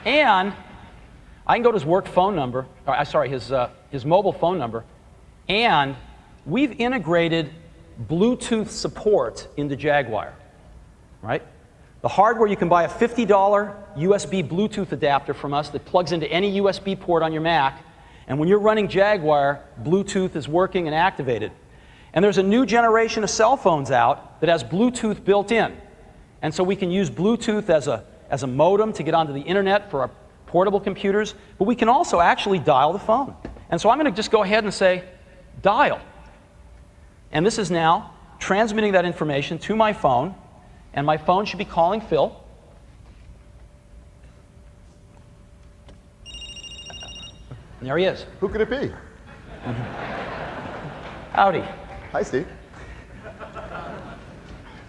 And I can go to his work phone number, his mobile phone number, and we've integrated Bluetooth support into Jaguar. right? The hardware, you can buy a $50 USB Bluetooth adapter from us that plugs into any USB port on your Mac, and when you're running Jaguar, Bluetooth is working and activated. And there's a new generation of cell phones out that has Bluetooth built in. And so we can use Bluetooth as a modem to get onto the internet for our portable computers, but we can also actually dial the phone. And so I'm going to just go ahead and say, dial. And this is now transmitting that information to my phone, and my phone should be calling Phil. And there he is. Who could it be? Howdy. Hi, Steve.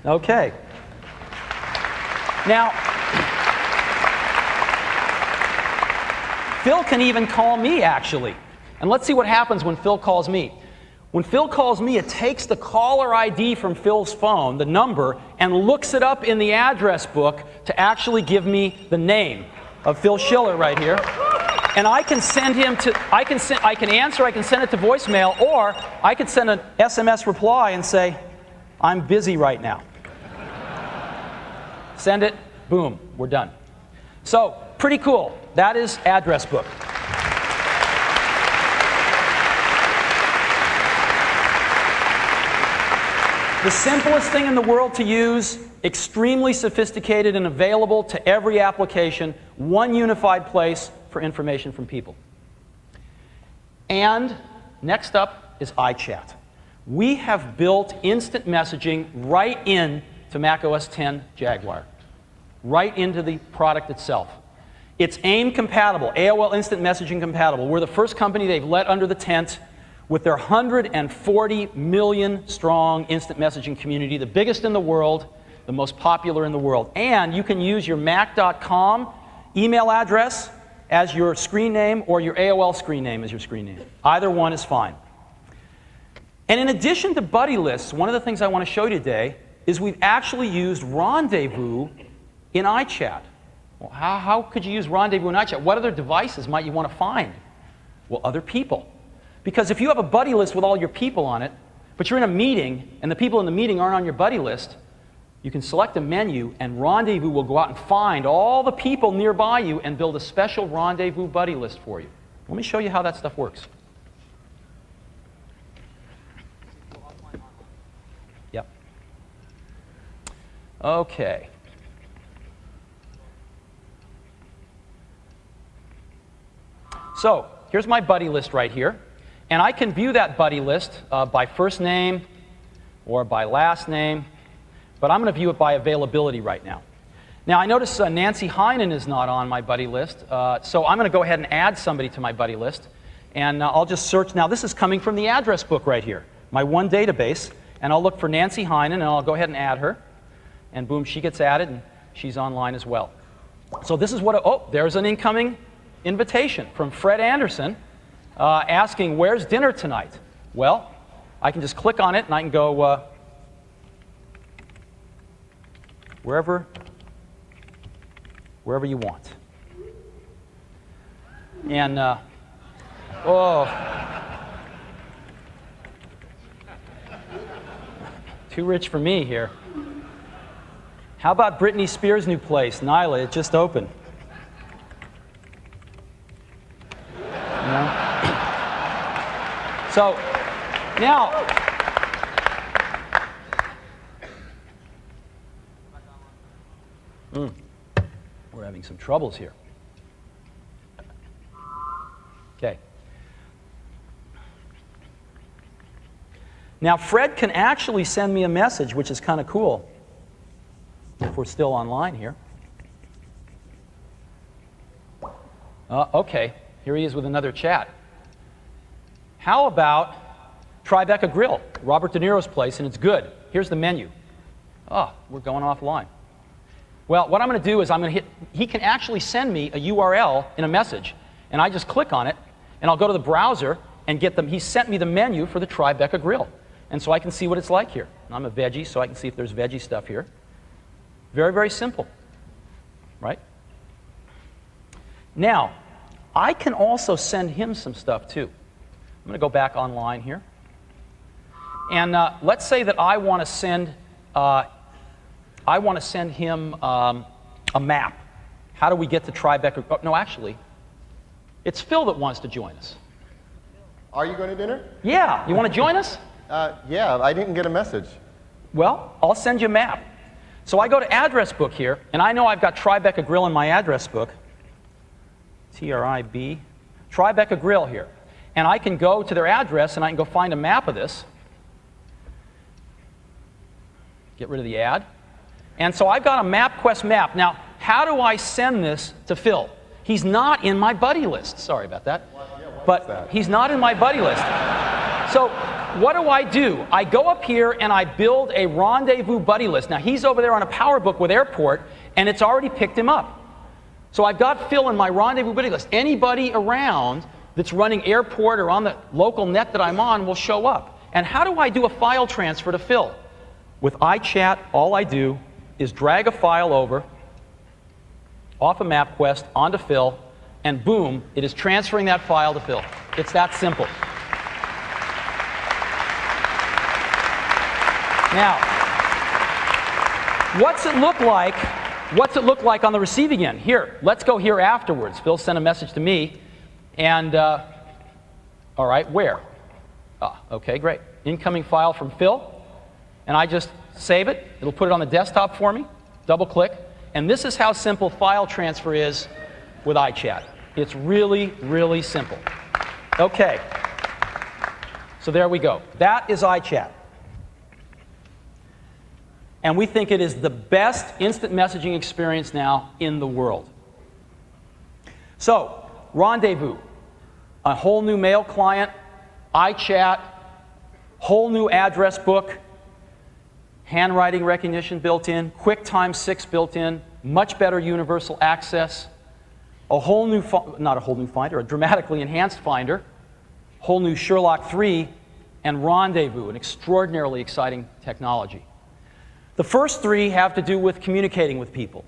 Okay. Now, Phil can even call me, actually. And let's see what happens when Phil calls me. When Phil calls me, it takes the caller ID from Phil's phone, the number, and looks it up in the address book to actually give me the name of Phil Schiller right here. And I can send him to, I can answer, I can send it to voicemail, or I could send an SMS reply and say, I'm busy right now. Send it, boom, we're done. So, pretty cool. That is address book. The simplest thing in the world to use, extremely sophisticated and available to every application, one unified place for information from people. And next up is iChat. We have built instant messaging right into macOS 10 Jaguar, right into the product itself. It's AIM compatible, AOL Instant Messaging compatible. We're the first company they've let under the tent with their 140 million strong instant messaging community, the biggest in the world, the most popular in the world. And you can use your Mac.com email address as your screen name or your AOL screen name as your screen name. Either one is fine. And in addition to buddy lists, one of the things I want to show you today is we've actually used Rendezvous in iChat. Well, how could you use Rendezvous in iChat? What other devices might you want to find? Well, other people. Because if you have a buddy list with all your people on it, but you're in a meeting and the people in the meeting aren't on your buddy list, you can select a menu and Rendezvous will go out and find all the people nearby you and build a special Rendezvous buddy list for you. Let me show you how that stuff works. Yep. Okay. So here's my buddy list right here. And I can view that buddy list by first name or by last name, but I'm going to view it by availability right now. Now, I notice Nancy Heinen is not on my buddy list, so I'm going to go ahead and add somebody to my buddy list. And I'll just search. Now, this is coming from the address book right here, my one database. And I'll look for Nancy Heinen, and I'll go ahead and add her. And boom, she gets added, and she's online as well. So this is what, oh, there's an incoming invitation from Fred Anderson asking, where's dinner tonight? Well, I can just click on it, and I can go wherever you want. And, oh, too rich for me here. How about Britney Spears' new place, Nyla? It just opened. You know? So, now, we're having some troubles here. Okay. Now, Fred can actually send me a message, which is kind of cool, if we're still online here. Okay, here he is with another chat. How about Tribeca Grill, Robert De Niro's place, and it's good. Here's the menu. Oh, we're going offline. Well, what I'm going to do is I'm going to hit, he can actually send me a URL in a message, and I just click on it, and I'll go to the browser and get them. He sent me the menu for the Tribeca Grill, and so I can see what it's like here. And I'm a veggie, so I can see if there's veggie stuff here. Very, very simple, right? Now, I can also send him some stuff too. I'm going to go back online here. And let's say that I want to send I want to send him a map. How do we get to Tribeca? Oh, no, actually, it's Phil that wants to join us. Are you going to dinner? Yeah, you want to join us? Yeah, I didn't get a message. Well, I'll send you a map. So I go to address book here, and I know I've got Tribeca Grill in my address book. T-R-I-B. Tribeca Grill here. And I can go to their address, and I can go find a map of this. Get rid of the ad. And so I've got a MapQuest map. Now, how do I send this to Phil? He's not in my buddy list. Sorry about that. But he's not in my buddy list. So what do? I go up here and I build a rendezvous buddy list. Now, he's over there on a PowerBook with Airport, and it's already picked him up. So I've got Phil in my rendezvous buddy list. Anybody around that's running Airport or on the local net that I'm on will show up. And how do I do a file transfer to Phil? With iChat, all I do is drag a file over off of MapQuest onto Phil, and boom, it is transferring that file to Phil. It's that simple. Now, what's it look like? What's it look like on the receiving end? Here, let's go here afterwards. Phil sent a message to me, and all right, where? Okay, great. Incoming file from Phil, and I just save it. It'll put it on the desktop for me. Double click, and this is how simple file transfer is with iChat. It's really, really simple. Okay, so there we go. That is iChat. And we think it is the best instant messaging experience now in the world. So, Rendezvous, a whole new mail client, iChat, whole new address book, handwriting recognition built in, QuickTime 6 built in, much better universal access, a whole new, not a whole new Finder, a dramatically enhanced Finder, whole new Sherlock 3, and Rendezvous, an extraordinarily exciting technology. The first three have to do with communicating with people.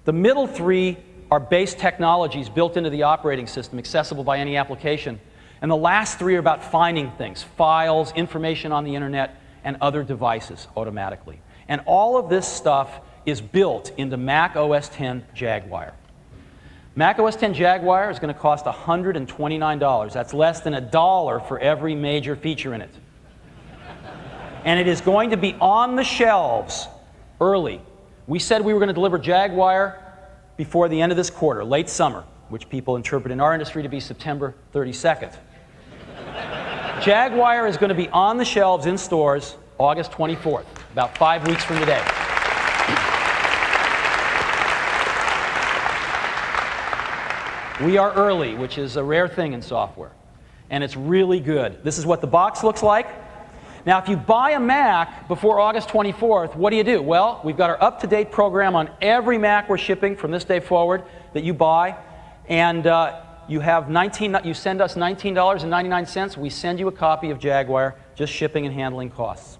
The middle three are base technologies built into the operating system, accessible by any application. And the last three are about finding things, files, information on the internet, and other devices automatically. And all of this stuff is built into Mac OS X Jaguar. Mac OS X Jaguar is going to cost $129. That's less than $1 for every major feature in it. And it is going to be on the shelves early. We said we were going to deliver Jaguar before the end of this quarter, late summer, which people interpret in our industry to be September 32nd. Jaguar is going to be on the shelves in stores August 24th, about 5 weeks from today. We are early, which is a rare thing in software, and it's really good. This is what the box looks like. Now, if you buy a Mac before August 24th, what do? Well, we've got our up-to-date program on every Mac we're shipping from this day forward that you buy, and you send us $19.99. We send you a copy of Jaguar, just shipping and handling costs.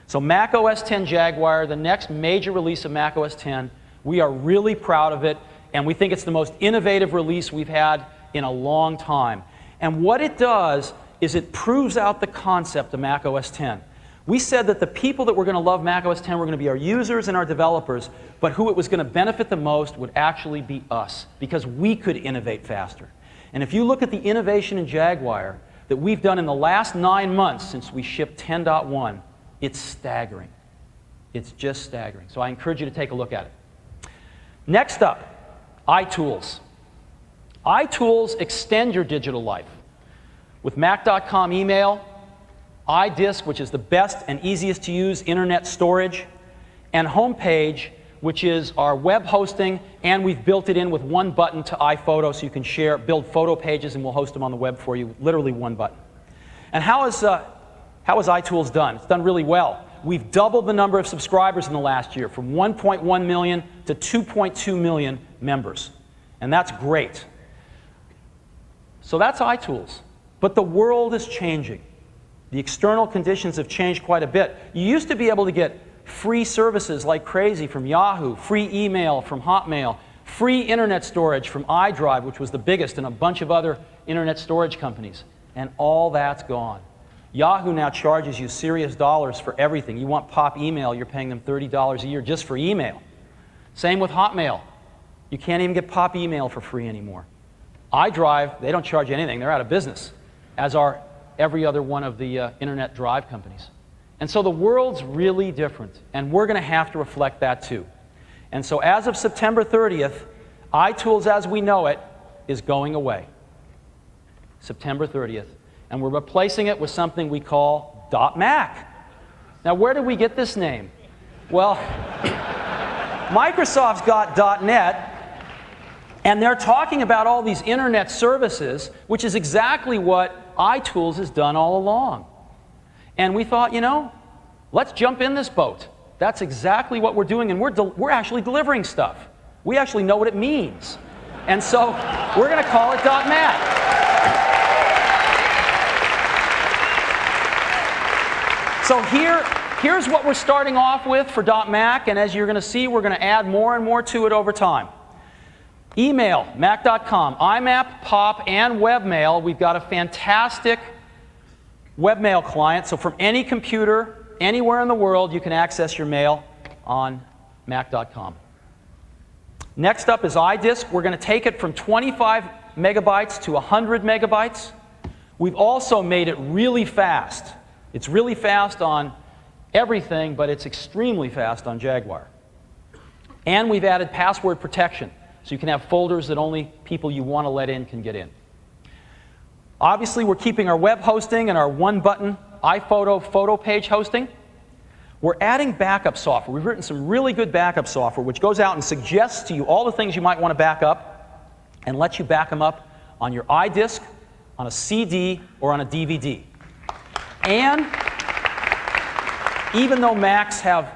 So Mac OS X Jaguar, the next major release of Mac OS X, we are really proud of it, and we think it's the most innovative release we've had in a long time. And what it does is it proves out the concept of Mac OS X. We said that the people that were going to love Mac OS X were going to be our users and our developers, but who it was going to benefit the most would actually be us, because we could innovate faster. And if you look at the innovation in Jaguar that we've done in the last 9 months since we shipped 10.1, it's staggering. It's just staggering. So I encourage you to take a look at it. Next up, iTools. iTools extend your digital life. With Mac.com email, iDisk, which is the best and easiest to use internet storage, and Homepage, which is our web hosting, and we've built it in with one button to iPhoto so you can build photo pages, and we'll host them on the web for you, literally one button. And how has iTools done? It's done really well. We've doubled the number of subscribers in the last year, from 1.1 million to 2.2 million members. And that's great. So that's iTools. But the world is changing. The external conditions have changed quite a bit. You used to be able to get free services like crazy from Yahoo, free email from Hotmail, free internet storage from iDrive, which was the biggest, and a bunch of other internet storage companies. And all that's gone. Yahoo now charges you serious dollars for everything. You want Pop email, you're paying them $30 a year just for email. Same with Hotmail. You can't even get Pop email for free anymore. iDrive, they don't charge you anything. They're out of business, as are every other one of the internet drive companies. And so the world's really different, and we're going to have to reflect that too. And so as of September 30th, iTools as we know it is going away. September 30th. And we're replacing it with something we call .Mac. Now, where did we get this name? Well, Microsoft's got .NET, and they're talking about all these internet services, which is exactly what iTools has done all along. And we thought, you know, let's jump in this boat. That's exactly what we're doing, and we're actually delivering stuff. We actually know what it means. And so we're going to call it .Mac. So here's what we're starting off with for .Mac, and as you're going to see, we're going to add more and more to it over time. Email, mac.com, IMAP, POP, and webmail. We've got a fantastic webmail client, so from any computer, anywhere in the world, you can access your mail on mac.com. Next up is iDisk. We're going to take it from 25 megabytes to 100 megabytes. We've also made it really fast. It's really fast on everything, but it's extremely fast on Jaguar. And we've added password protection, so you can have folders that only people you want to let in can get in. Obviously, we're keeping our web hosting and our one-button iPhoto photo page hosting. We're adding backup software. We've written some really good backup software which goes out and suggests to you all the things you might want to back up and lets you back them up on your iDisk, on a CD, or on a DVD. And even though Macs have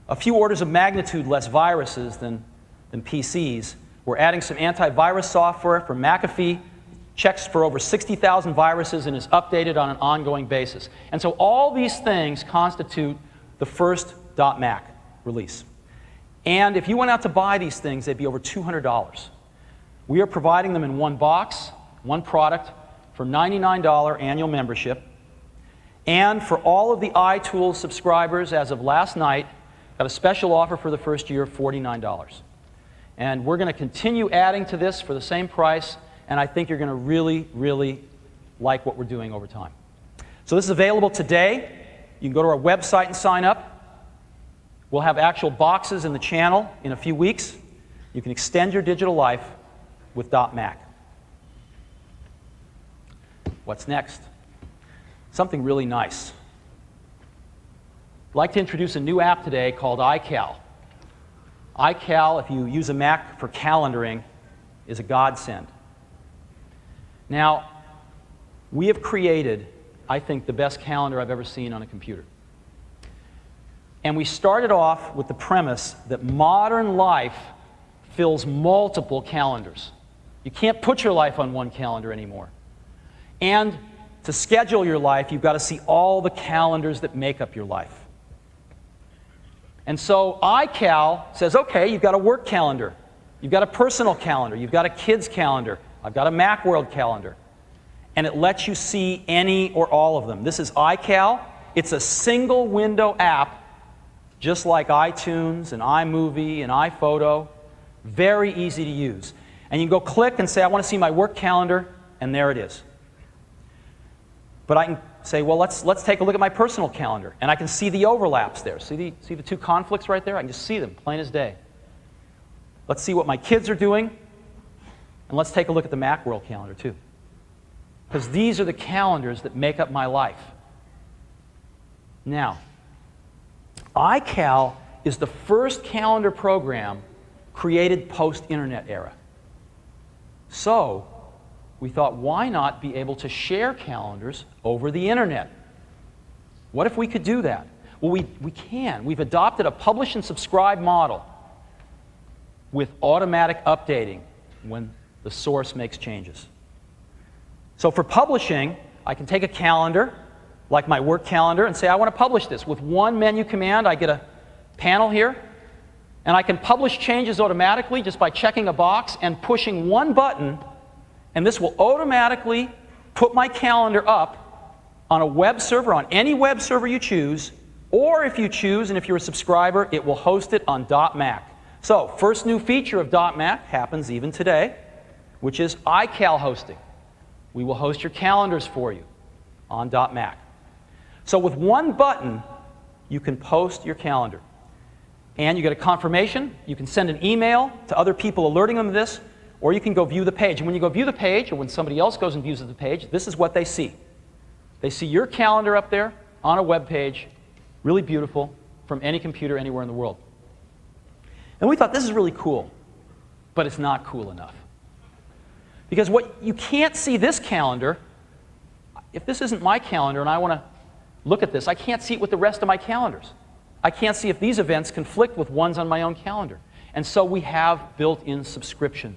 a few orders of magnitude less viruses than PCs, we're adding some antivirus software from McAfee, checks for over 60,000 viruses, and is updated on an ongoing basis. And so all these things constitute the first .Mac release. And if you went out to buy these things, they'd be over $200. We are providing them in one box, one product, for $99 annual membership. And for all of the iTools subscribers, as of last night, got a special offer for the first year of $49. And we're going to continue adding to this for the same price, and I think you're going to really, really like what we're doing over time. So this is available today. You can go to our website and sign up. We'll have actual boxes in the channel in a few weeks. You can extend your digital life with .Mac. What's next? Something really nice. I'd like to introduce a new app today called iCal. iCal, if you use a Mac for calendaring, is a godsend. Now, we have created, I think, the best calendar I've ever seen on a computer. And we started off with the premise that modern life fills multiple calendars. You can't put your life on one calendar anymore. And to schedule your life, you've got to see all the calendars that make up your life. And so iCal says, okay, you've got a work calendar, you've got a personal calendar, you've got a kid's calendar, I've got a Macworld calendar. And it lets you see any or all of them. This is iCal. It's a single window app, just like iTunes and iMovie and iPhoto. Very easy to use. And you can go click and say, I want to see my work calendar, and there it is. But I can say, well, let's take a look at my personal calendar. And I can see the overlaps there. See the two conflicts right there? I can just see them, plain as day. Let's see what my kids are doing. And let's take a look at the Macworld calendar, too. Because these are the calendars that make up my life. Now, iCal is the first calendar program created post-internet era. So we thought, why not be able to share calendars over the internet? What if we could do that? Well, we can. We've adopted a publish and subscribe model with automatic updating when the source makes changes. So for publishing, I can take a calendar, like my work calendar, and say, I want to publish this. With one menu command, I get a panel here, and I can publish changes automatically just by checking a box and pushing one button, and this will automatically put my calendar up on a web server, on any web server you choose, or if you choose, and if you're a subscriber, it will host it on .Mac. So, first new feature of .Mac happens even today, which is iCal hosting. We will host your calendars for you on .Mac. So with one button, you can post your calendar. And you get a confirmation. You can send an email to other people alerting them of this, or you can go view the page. And when you go view the page, or when somebody else goes and views the page, this is what they see. They see your calendar up there on a web page, really beautiful, from any computer anywhere in the world. And we thought this is really cool, but it's not cool enough. Because what you can't see this calendar, if this isn't my calendar and I want to look at this, I can't see it with the rest of my calendars. I can't see if these events conflict with ones on my own calendar. And so we have built-in subscription.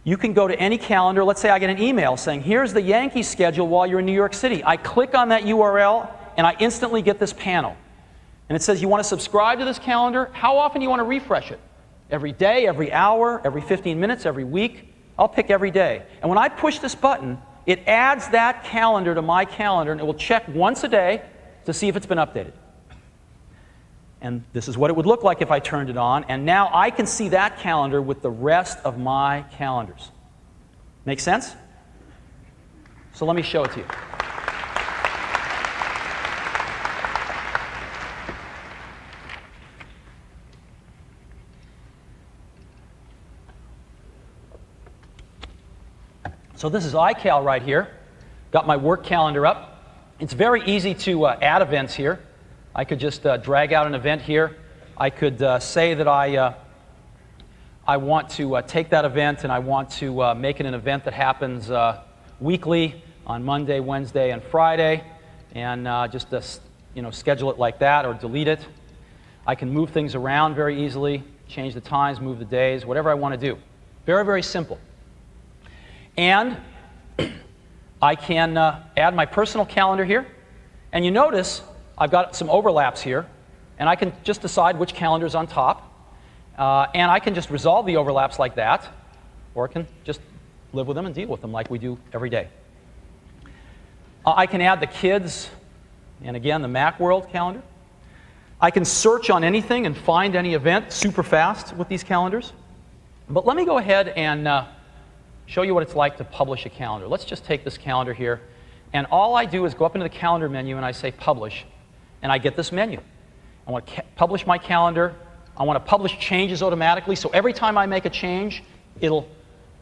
You can go to any calendar. Let's say I get an email saying, here's the Yankees schedule while you're in New York City. I click on that URL, and I instantly get this panel. And it says, you want to subscribe to this calendar? How often do you want to refresh it? Every day, every hour, every 15 minutes, every week? I'll pick every day. And when I push this button, it adds that calendar to my calendar, and it will check once a day to see if it's been updated. And this is what it would look like if I turned it on. And now I can see that calendar with the rest of my calendars. Make sense? So let me show it to you. So this is iCal right here. Got my work calendar up. It's very easy to add events here. I could just drag out an event here. I could say that I want to take that event and I want to make it an event that happens weekly on Monday, Wednesday, and Friday, and just schedule it like that or delete it. I can move things around very easily, change the times, move the days, whatever I want to do. Very, very simple. And I can add my personal calendar here. And you notice I've got some overlaps here. And I can just decide which calendar is on top. And I can just resolve the overlaps like that. Or I can just live with them and deal with them like we do every day. I can add the kids, and again, the Macworld calendar. I can search on anything and find any event super fast with these calendars. But let me go ahead and show you what it's like to publish a calendar. Let's just take this calendar here, and all I do is go up into the calendar menu and I say publish, and I get this menu. I want to publish my calendar. I want to publish changes automatically, so every time I make a change, it'll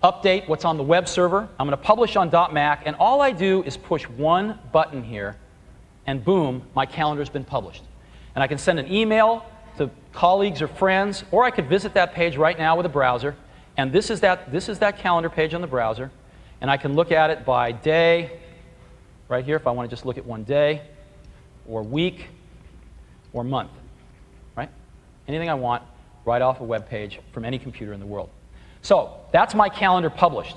update what's on the web server. I'm going to publish on .Mac, and all I do is push one button here, and boom, my calendar's been published. And I can send an email to colleagues or friends, or I could visit that page right now with a browser. And this is that calendar page on the browser. And I can look at it by day, right here, if I want to just look at one day, or week, or month, right? Anything I want, right off a web page from any computer in the world. So that's my calendar published.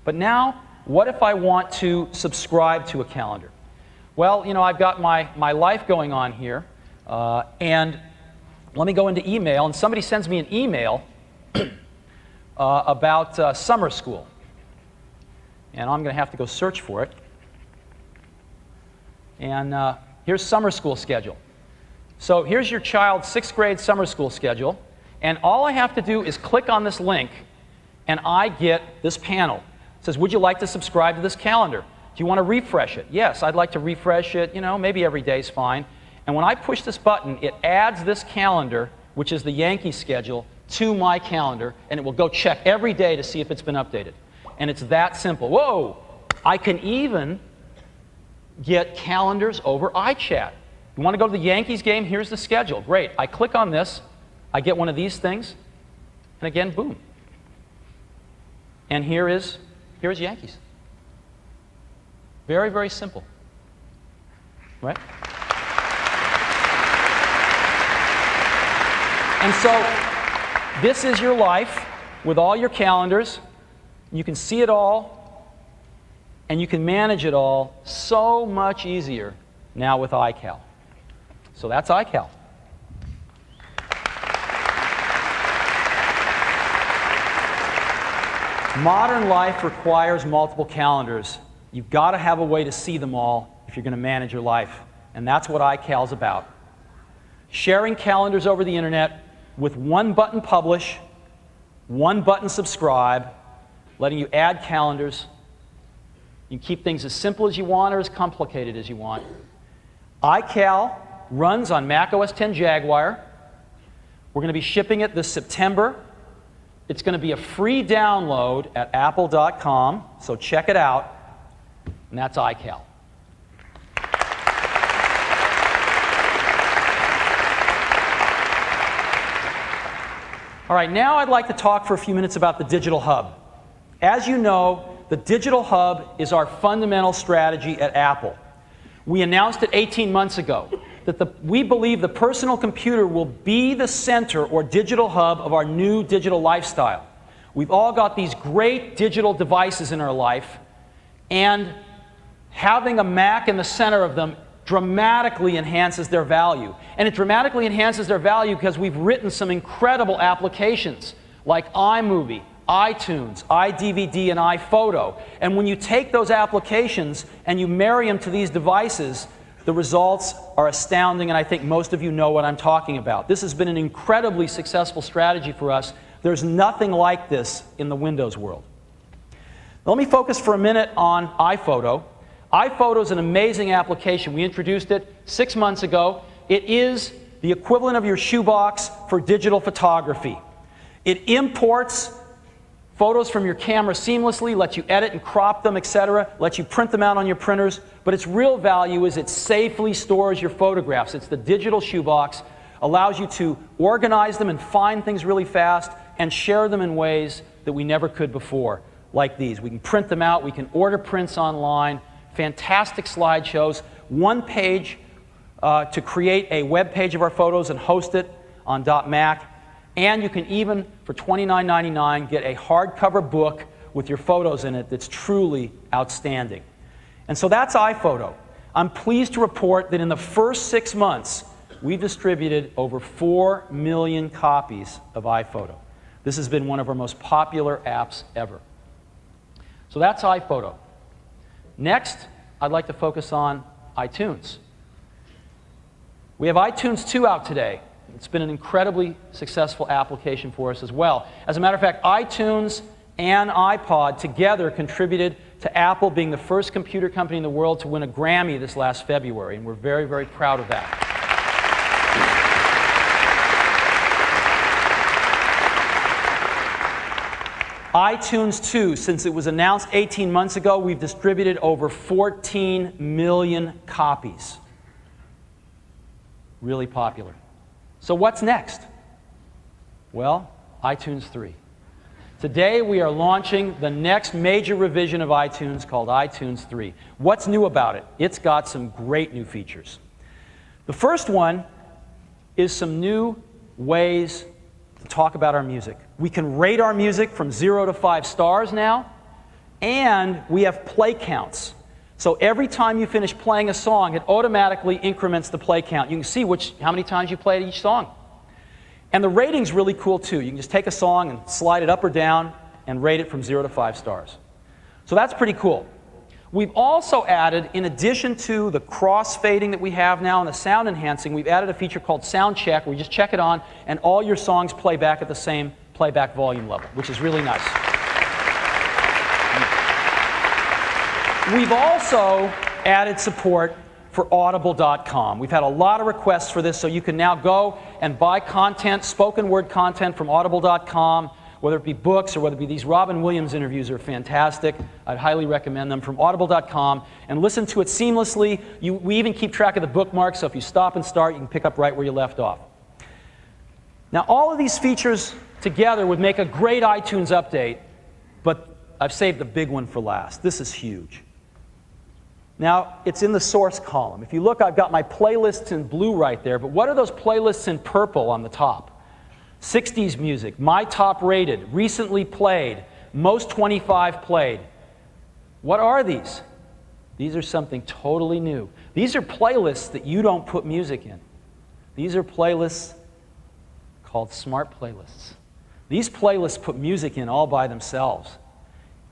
But now, what if I want to subscribe to a calendar? Well, I've got my life going on here, and let me go into email, and somebody sends me an email about summer school. And I'm going to have to go search for it. And here's summer school schedule. So here's your child's 6th grade summer school schedule. And all I have to do is click on this link, and I get this panel. It says, would you like to subscribe to this calendar? Do you want to refresh it? Yes, I'd like to refresh it. Maybe every day is fine. And when I push this button, it adds this calendar, which is the Yankee schedule, to my calendar, and it will go check every day to see if it's been updated. And it's that simple. Whoa! I can even get calendars over iChat. You want to go to the Yankees game? Here's the schedule. Great. I click on this. I get one of these things. And again, boom. And here's Yankees. Very, very simple. Right? And so this is your life with all your calendars. You can see it all, and you can manage it all so much easier now with iCal. So that's iCal. Modern life requires multiple calendars. You've got to have a way to see them all if you're going to manage your life. And that's what iCal's about. Sharing calendars over the internet with one button publish, one button subscribe, letting you add calendars. You can keep things as simple as you want or as complicated as you want. iCal runs on Mac OS X Jaguar. We're going to be shipping it this September. It's going to be a free download at apple.com, so check it out. And that's iCal. All right, now I'd like to talk for a few minutes about the Digital Hub. As you know, the Digital Hub is our fundamental strategy at Apple. We announced it 18 months ago that we believe the personal computer will be the center or digital hub of our new digital lifestyle. We've all got these great digital devices in our life, and having a Mac in the center of them dramatically enhances their value. And it dramatically enhances their value because we've written some incredible applications like iMovie, iTunes, iDVD, and iPhoto. And when you take those applications and you marry them to these devices, the results are astounding, and I think most of you know what I'm talking about. This has been an incredibly successful strategy for us. There's nothing like this in the Windows world. Now, let me focus for a minute on iPhoto. iPhoto is an amazing application. We introduced it 6 months ago. It is the equivalent of your shoebox for digital photography. It imports photos from your camera seamlessly, lets you edit and crop them, etc., lets you print them out on your printers, but its real value is it safely stores your photographs. It's the digital shoebox, allows you to organize them and find things really fast and share them in ways that we never could before, like these. We can print them out, we can order prints online, fantastic slideshows, one page to create a web page of our photos and host it on .Mac. And you can even, for $29.99, get a hardcover book with your photos in it that's truly outstanding. And so that's iPhoto. I'm pleased to report that in the first 6 months, we've distributed over 4 million copies of iPhoto. This has been one of our most popular apps ever. So that's iPhoto. Next, I'd like to focus on iTunes. We have iTunes 2 out today. It's been an incredibly successful application for us as well. As a matter of fact, iTunes and iPod together contributed to Apple being the first computer company in the world to win a Grammy this last February, and we're very, very proud of that. iTunes 2, since it was announced 18 months ago, we've distributed over 14 million copies. Really popular. So what's next? Well, iTunes 3. Today we are launching the next major revision of iTunes called iTunes 3. What's new about it? It's got some great new features. The first one is some new ways to talk about our music. We can rate our music from 0 to 5 stars now, and we have play counts. So every time you finish playing a song, it automatically increments the play count. You can see how many times you played each song. And the rating's really cool too. You can just take a song and slide it up or down and rate it from 0 to 5 stars. So that's pretty cool. We've also added, in addition to the cross-fading that we have now and the sound enhancing, we've added a feature called Sound Check, where you just check it on and all your songs play back at the same playback volume level, which is really nice. We've also added support for audible.com. We've had a lot of requests for this, so you can now go and buy content, spoken word content from audible.com, whether it be books or whether it be these Robin Williams interviews are fantastic. I'd highly recommend them from audible.com, and listen to it seamlessly. We even keep track of the bookmarks, so if you stop and start, you can pick up right where you left off. Now, all of these features together would make a great iTunes update, but I've saved the big one for last. This is huge. Now, it's in the source column. If you look, I've got my playlists in blue right there, but what are those playlists in purple on the top? 60s music, my top rated, recently played, most 25 played. What are these? These are something totally new. These are playlists that you don't put music in. These are playlists called smart playlists. These playlists put music in all by themselves,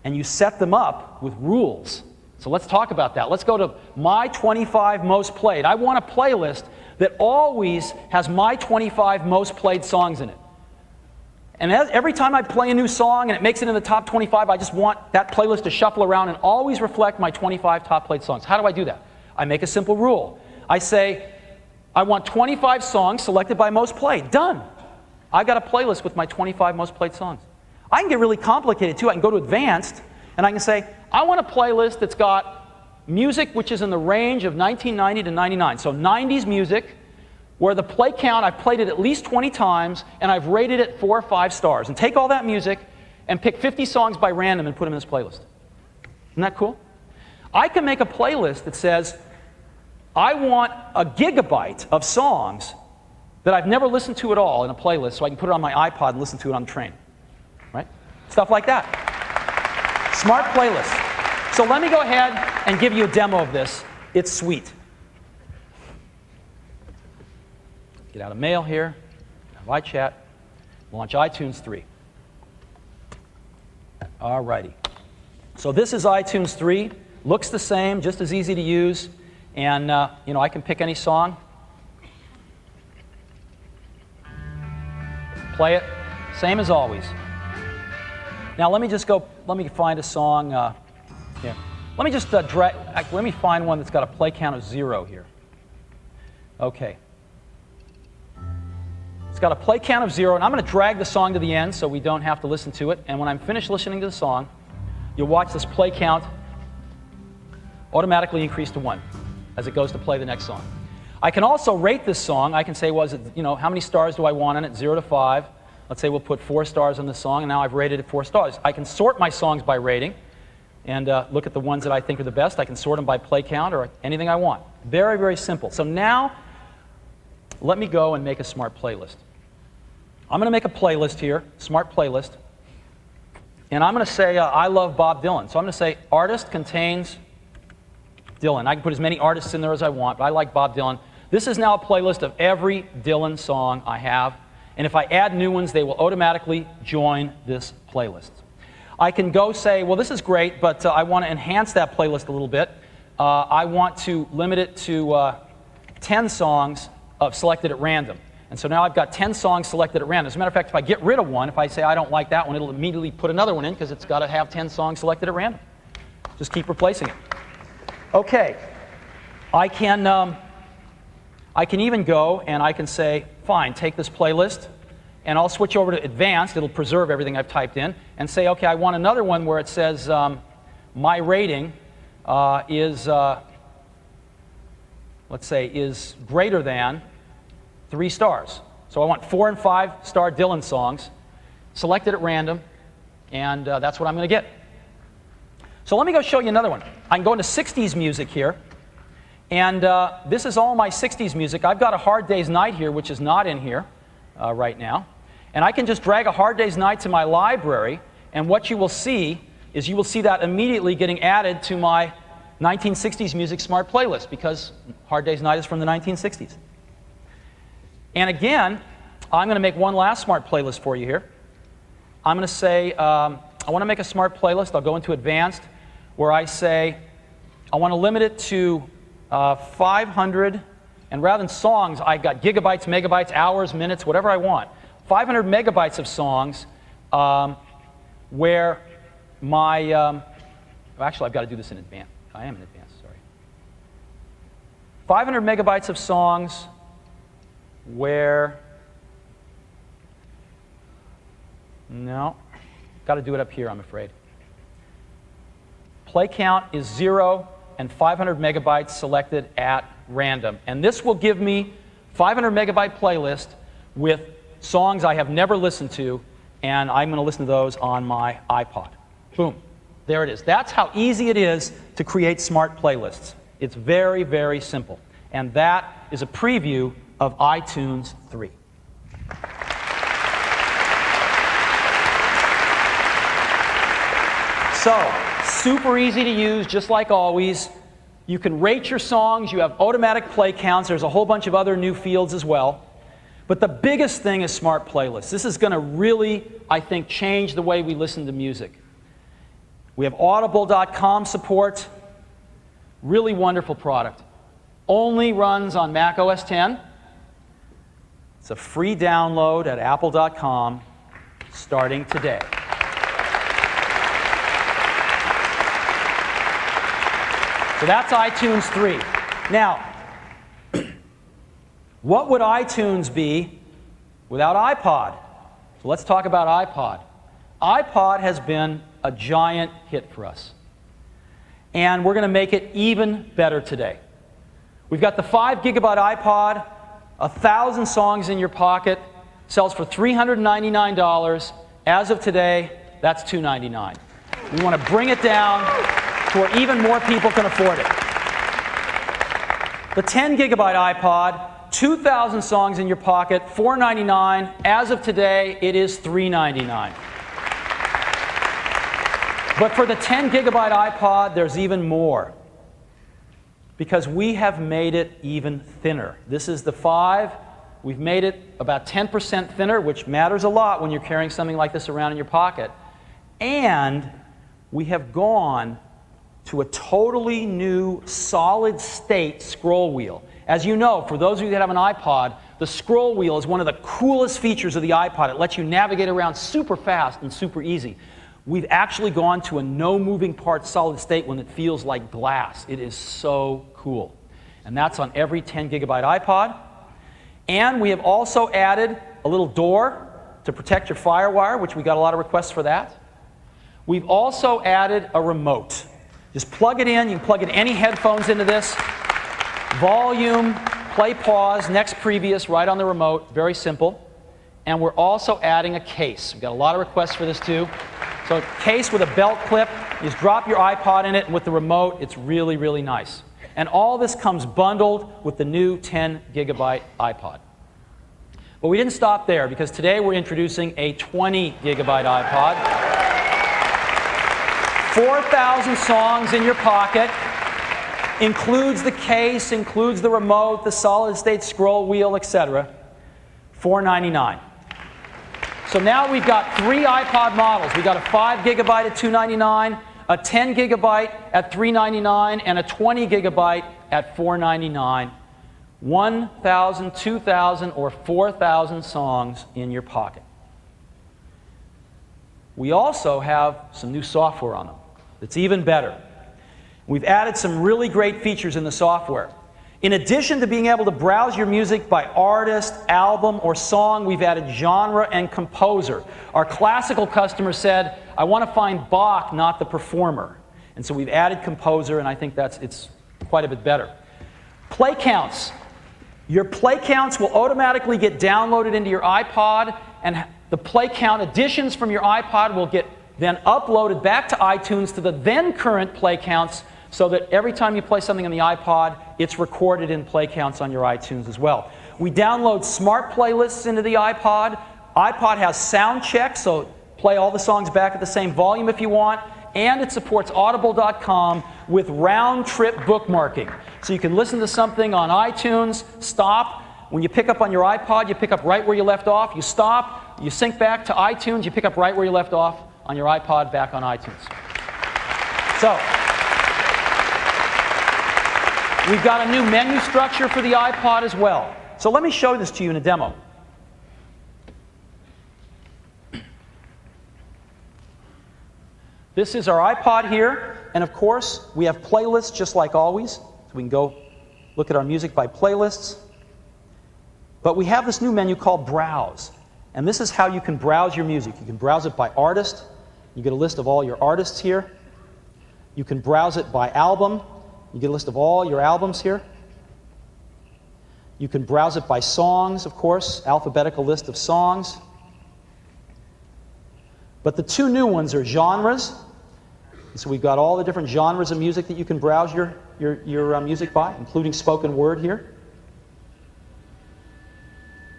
and you set them up with rules. So let's talk about that. Let's go to my 25 most played. I want a playlist that always has my 25 most played songs in it. And every time I play a new song and it makes it in the top 25, I just want that playlist to shuffle around and always reflect my 25 top played songs. How do I do that? I make a simple rule. I say, I want 25 songs selected by most played. Done. I got a playlist with my 25 most played songs. I can get really complicated too. I can go to advanced and I can say, I want a playlist that's got music which is in the range of 1990 to 99. So 90s music, where the play count, I've played it at least 20 times, and I've rated it 4 or 5 stars. And take all that music and pick 50 songs by random and put them in this playlist. Isn't that cool? I can make a playlist that says, I want a gigabyte of songs that I've never listened to at all in a playlist, so I can put it on my iPod and listen to it on the train. Right? Stuff like that. Smart playlist. So let me go ahead and give you a demo of this. It's sweet. Get out of mail here, have iChat, launch iTunes 3. All righty. So this is iTunes 3. Looks the same, just as easy to use. And I can pick any song. Play it, same as always. Now let me find a song here. Let me just let me find one that's got a play count of 0 here. Okay. It's got a play count of 0, and I'm going to drag the song to the end so we don't have to listen to it. And when I'm finished listening to the song, you'll watch this play count automatically increase to 1 as it goes to play the next song. I can also rate this song. I can say, how many stars do I want on it? 0 to 5. Let's say we'll put 4 stars on this song, and now I've rated it 4 stars. I can sort my songs by rating and look at the ones that I think are the best. I can sort them by play count or anything I want. Very, very simple. So now, let me go and make a smart playlist. I'm going to make a playlist here, smart playlist, and I'm going to say I love Bob Dylan. So I'm going to say artist contains Dylan. I can put as many artists in there as I want, but I like Bob Dylan. This is now a playlist of every Dylan song I have, and if I add new ones, they will automatically join this playlist. I can go say, well, this is great, but I want to enhance that playlist a little bit. I want to limit it to 10 songs selected at random. And so now I've got 10 songs selected at random. As a matter of fact, if I get rid of one, if I say I don't like that one, it'll immediately put another one in because it's got to have 10 songs selected at random. Just keep replacing it. Okay. I can even go and I can say, fine, take this playlist, and I'll switch over to advanced. It'll preserve everything I've typed in, and say, okay, I want another one where it says my rating is, let's say, is greater than 3 stars. So I want 4 and 5 star Dylan songs selected at random, and that's what I'm going to get. So let me go show you another one. I can go into 60s music here, and this is all my 60s music. I've got A Hard Day's Night here, which is not in here right now. And I can just drag A Hard Day's Night to my library, and what you will see is you will see that immediately getting added to my 1960s music smart playlist, because Hard Day's Night is from the 1960s. And again, I'm going to make one last smart playlist for you here. I'm going to say, I want to make a smart playlist. I'll go into advanced, where I say, I want to limit it to 500, and rather than songs, I've got gigabytes, megabytes, hours, minutes, whatever I want. 500 megabytes of songs where my, actually I've got to do this in advance. I am in advance, sorry. 500 megabytes of songs where, no, got to do it up here, I'm afraid. Play count is 0 and 500 megabytes selected at random. And this will give me 500 megabyte playlist with songs I have never listened to, and I'm going to listen to those on my iPod. Boom. There it is. That's how easy it is to create smart playlists. It's very, very simple. And that is a preview of iTunes 3. So, super easy to use, just like always. You can rate your songs. You have automatic play counts. There's a whole bunch of other new fields as well. But the biggest thing is smart playlists. This is going to really, I think, change the way we listen to music. We have audible.com support. Really wonderful product. Only runs on Mac OS X. It's a free download at apple.com starting today. So that's iTunes 3. Now, what would iTunes be without iPod? So let's talk about iPod. iPod has been a giant hit for us. And we're going to make it even better today. We've got the 5 gigabyte iPod, 1,000 songs in your pocket, sells for $399. As of today, that's $299. We want to bring it down to where even more people can afford it. The 10 gigabyte iPod, 2,000 songs in your pocket, $499. As of today, it is $399. But for the 10 gigabyte iPod, there's even more. Because we have made it even thinner. This is the 5. We've made it about 10% thinner, which matters a lot when you're carrying something like this around in your pocket. And we have gone to a totally new solid-state scroll wheel. As you know, for those of you that have an iPod, the scroll wheel is one of the coolest features of the iPod. It lets you navigate around super fast and super easy. We've actually gone to a no moving parts solid state when it feels like glass. It is so cool. And that's on every 10 gigabyte iPod. And we have also added a little door to protect your FireWire, which we got a lot of requests for that. We've also added a remote. Just plug it in. You can plug in any headphones into this. Volume, play, pause, next, previous, right on the remote. Very simple. And we're also adding a case. We've got a lot of requests for this too. So a case with a belt clip. You just drop your iPod in it, and with the remote, it's really, really nice. And all this comes bundled with the new 10 gigabyte iPod. But we didn't stop there, because today we're introducing a 20 gigabyte iPod. 4,000 songs in your pocket. Includes the case, includes the remote, the solid-state scroll wheel, etc. $499. So now we've got 3 iPod models. We've got a 5 gigabyte at $299, a 10 gigabyte at $399, and a 20 gigabyte at $499. 1,000, 2,000, or 4,000 songs in your pocket. We also have some new software on them that's even better. We've added some really great features in the software. In addition to being able to browse your music by artist, album, or song, we've added genre and composer. Our classical customer said, I want to find Bach, not the performer. And so we've added composer, and I think it's quite a bit better. Play counts. Your play counts will automatically get downloaded into your iPod, and the play count additions from your iPod will get then uploaded back to iTunes to the then current play counts, so that every time you play something on the iPod, it's recorded in play counts on your iTunes as well. We download smart playlists into the iPod. iPod has sound check, so play all the songs back at the same volume if you want. And it supports audible.com with round-trip bookmarking. So you can listen to something on iTunes, stop. When you pick up on your iPod, you pick up right where you left off. You stop, you sync back to iTunes, you pick up right where you left off on your iPod back on iTunes. So we've got a new menu structure for the iPod as well. So let me show this to you in a demo. This is our iPod here, and of course, we have playlists just like always. So we can go look at our music by playlists. But we have this new menu called Browse. And this is how you can browse your music. You can browse it by artist. You get a list of all your artists here. You can browse it by album. You get a list of all your albums here. You can browse it by songs, of course, alphabetical list of songs. But the 2 new ones are genres. So we've got all the different genres of music that you can browse your music by, including spoken word here.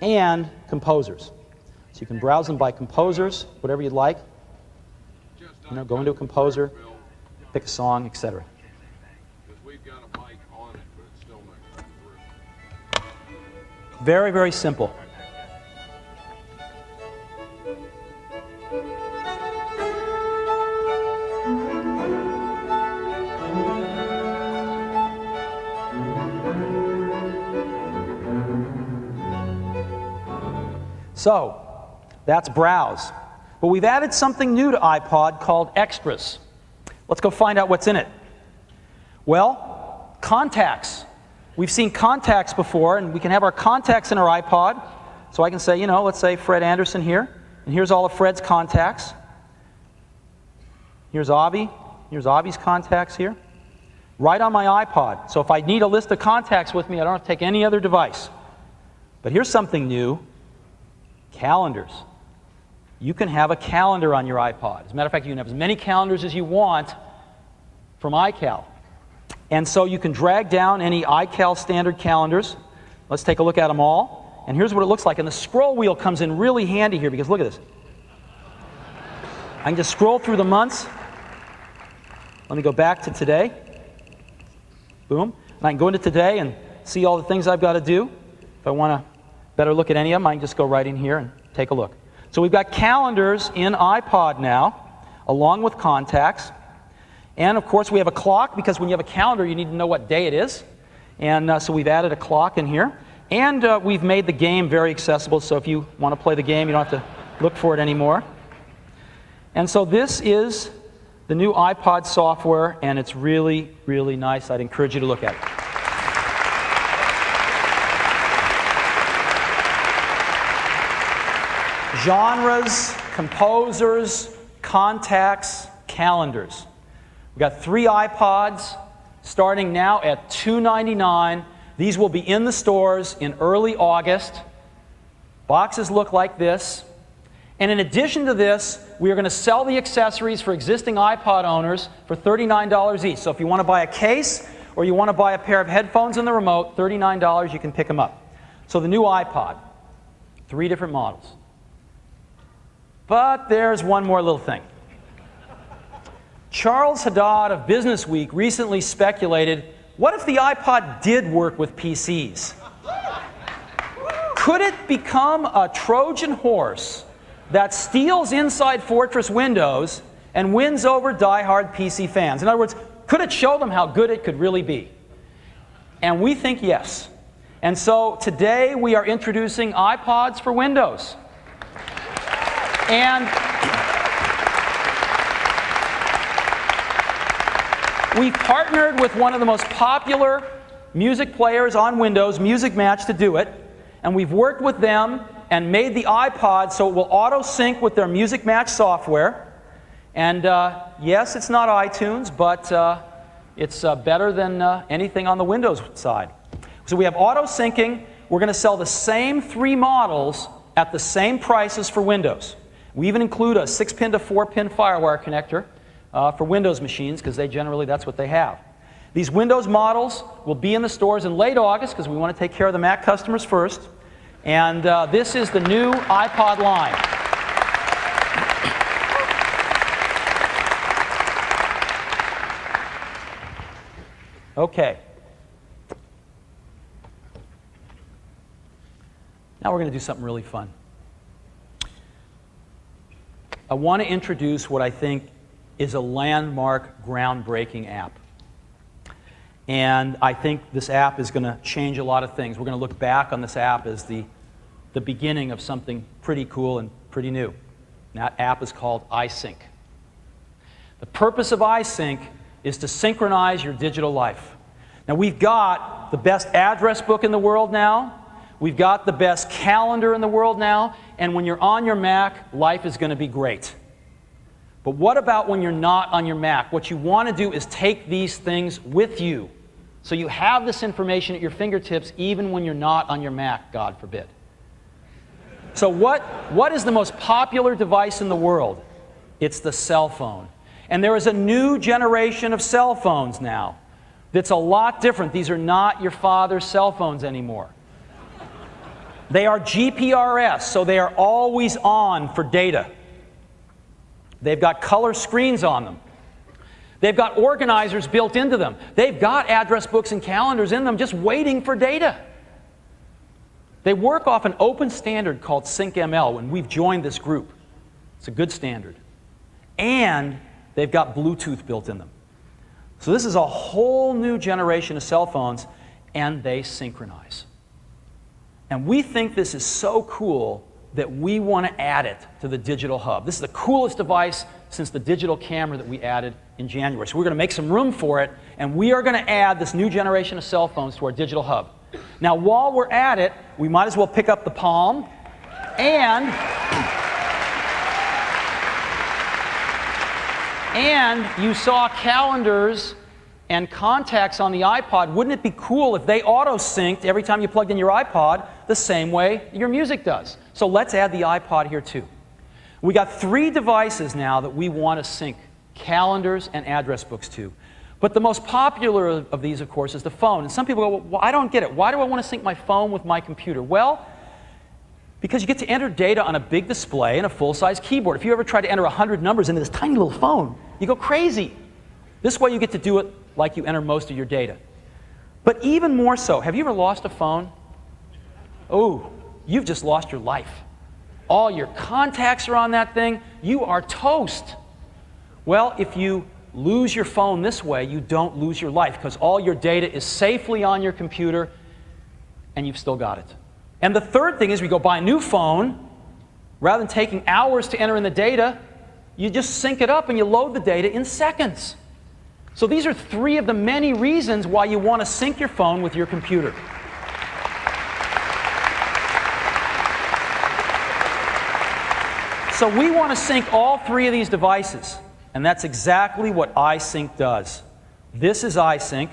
And composers. So you can browse them by composers, whatever you'd like. Go into a composer, pick a song, etc. Very, very simple. So, that's Browse. But we've added something new to iPod called Extras. Let's go find out what's in it. Well, contacts. We've seen contacts before, and we can have our contacts in our iPod. So I can say, let's say Fred Anderson here, and here's all of Fred's contacts. Here's Avi. Here's Avi's contacts here. Right on my iPod. So if I need a list of contacts with me, I don't have to take any other device. But here's something new. Calendars. You can have a calendar on your iPod. As a matter of fact, you can have as many calendars as you want from iCal. And so you can drag down any iCal standard calendars. Let's take a look at them all. And here's what it looks like. And the scroll wheel comes in really handy here because look at this. I can just scroll through the months. Let me go back to today. Boom. And I can go into today and see all the things I've got to do. If I want to better look at any of them, I can just go right in here and take a look. So we've got calendars in iPod now, along with contacts. And of course we have a clock, because when you have a calendar you need to know what day it is. And so we've added a clock in here. And we've made the game very accessible, so if you want to play the game you don't have to look for it anymore. And so this is the new iPod software, and it's really, really nice. I'd encourage you to look at it. Genres, composers, contacts, calendars. We've got 3 iPods starting now at $2.99. These will be in the stores in early August. Boxes look like this. And in addition to this, we are going to sell the accessories for existing iPod owners for $39 each. So if you want to buy a case or you want to buy a pair of headphones and the remote, $39, you can pick them up. So the new iPod, 3 different models. But there's one more little thing. Charles Haddad of Business Week recently speculated, what if the iPod did work with PCs? Could it become a Trojan horse that steals inside Fortress Windows and wins over die-hard PC fans? In other words, could it show them how good it could really be? And we think yes. And so today we are introducing iPods for Windows. And we partnered with one of the most popular music players on Windows, Music Match, to do it. And we've worked with them and made the iPod so it will auto-sync with their Music Match software. And yes, it's not iTunes, but it's better than anything on the Windows side. So we have auto-syncing. We're going to sell the same 3 models at the same prices for Windows. We even include a 6-pin to 4-pin FireWire connector for Windows machines, because that's what they have. These Windows models will be in the stores in late August, because we want to take care of the Mac customers first. And this is the new iPod line. Okay. Now we're going to do something really fun. I want to introduce what I think is a landmark, groundbreaking app. And I think this app is going to change a lot of things. We're going to look back on this app as the beginning of something pretty cool and pretty new. And that app is called iSync. The purpose of iSync is to synchronize your digital life. Now we've got the best address book in the world now. We've got the best calendar in the world now. And when you're on your Mac, life is going to be great. But what about when you're not on your Mac? What you want to do is take these things with you, so you have this information at your fingertips even when you're not on your Mac, God forbid. So what is the most popular device in the world? It's the cell phone. And there is a new generation of cell phones now that's a lot different. These are not your father's cell phones anymore. They are GPRS, so they are always on for data. They've got color screens on them. They've got organizers built into them. They've got address books and calendars in them just waiting for data. They work off an open standard called SyncML, and we've joined this group. It's a good standard. And they've got Bluetooth built in them. So this is a whole new generation of cell phones, and they synchronize. And we think this is so cool that we want to add it to the digital hub. This is the coolest device since the digital camera that we added in January. So we're going to make some room for it, and we are going to add this new generation of cell phones to our digital hub. Now, while we're at it, we might as well pick up the Palm, and you saw calendars and contacts on the iPod. Wouldn't it be cool if they auto-synced every time you plugged in your iPod the same way your music does? So let's add the iPod here too. We got 3 devices now that we want to sync calendars and address books to. But the most popular of these, of course, is the phone. And some people go, well, I don't get it. Why do I want to sync my phone with my computer? Well, because you get to enter data on a big display and a full-size keyboard. If you ever try to enter 100 numbers into this tiny little phone, you go crazy. This way you get to do it like you enter most of your data. But even more so, have you ever lost a phone? Oh, you've just lost your life. All your contacts are on that thing. You are toast. Well, if you lose your phone this way, you don't lose your life because all your data is safely on your computer and you've still got it. And the third thing is we go buy a new phone. Rather than taking hours to enter in the data, you just sync it up and you load the data in seconds. So these are 3 of the many reasons why you want to sync your phone with your computer. So we want to sync all 3 of these devices, and that's exactly what iSync does. This is iSync,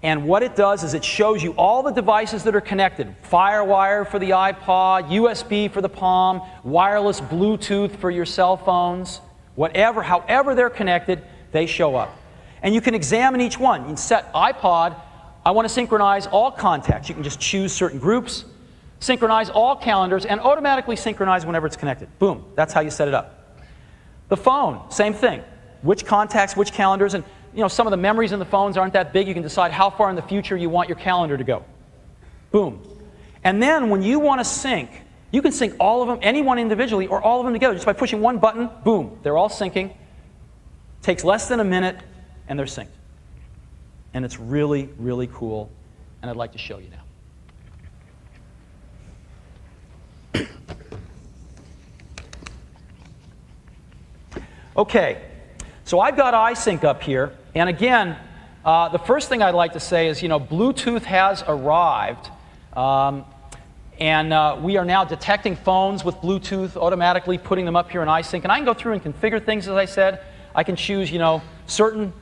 and what it does is it shows you all the devices that are connected. FireWire for the iPod, USB for the Palm, wireless Bluetooth for your cell phones, whatever, however they're connected, they show up. And you can examine each one. You can set iPod, I want to synchronize all contacts. You can just choose certain groups, synchronize all calendars, and automatically synchronize whenever it's connected. Boom, that's how you set it up. The phone, same thing. Which contacts, which calendars, and some of the memories in the phones aren't that big. You can decide how far in the future you want your calendar to go. Boom. And then when you want to sync, you can sync all of them, any one individually, or all of them together. Just by pushing one button, boom, they're all syncing. Takes less than a minute, and they're synced. And it's really, really cool, and I'd like to show you now. Okay, so I've got iSync up here, and again, the first thing I'd like to say is, Bluetooth has arrived, and we are now detecting phones with Bluetooth, automatically putting them up here in iSync, and I can go through and configure things, as I said. I can choose, certain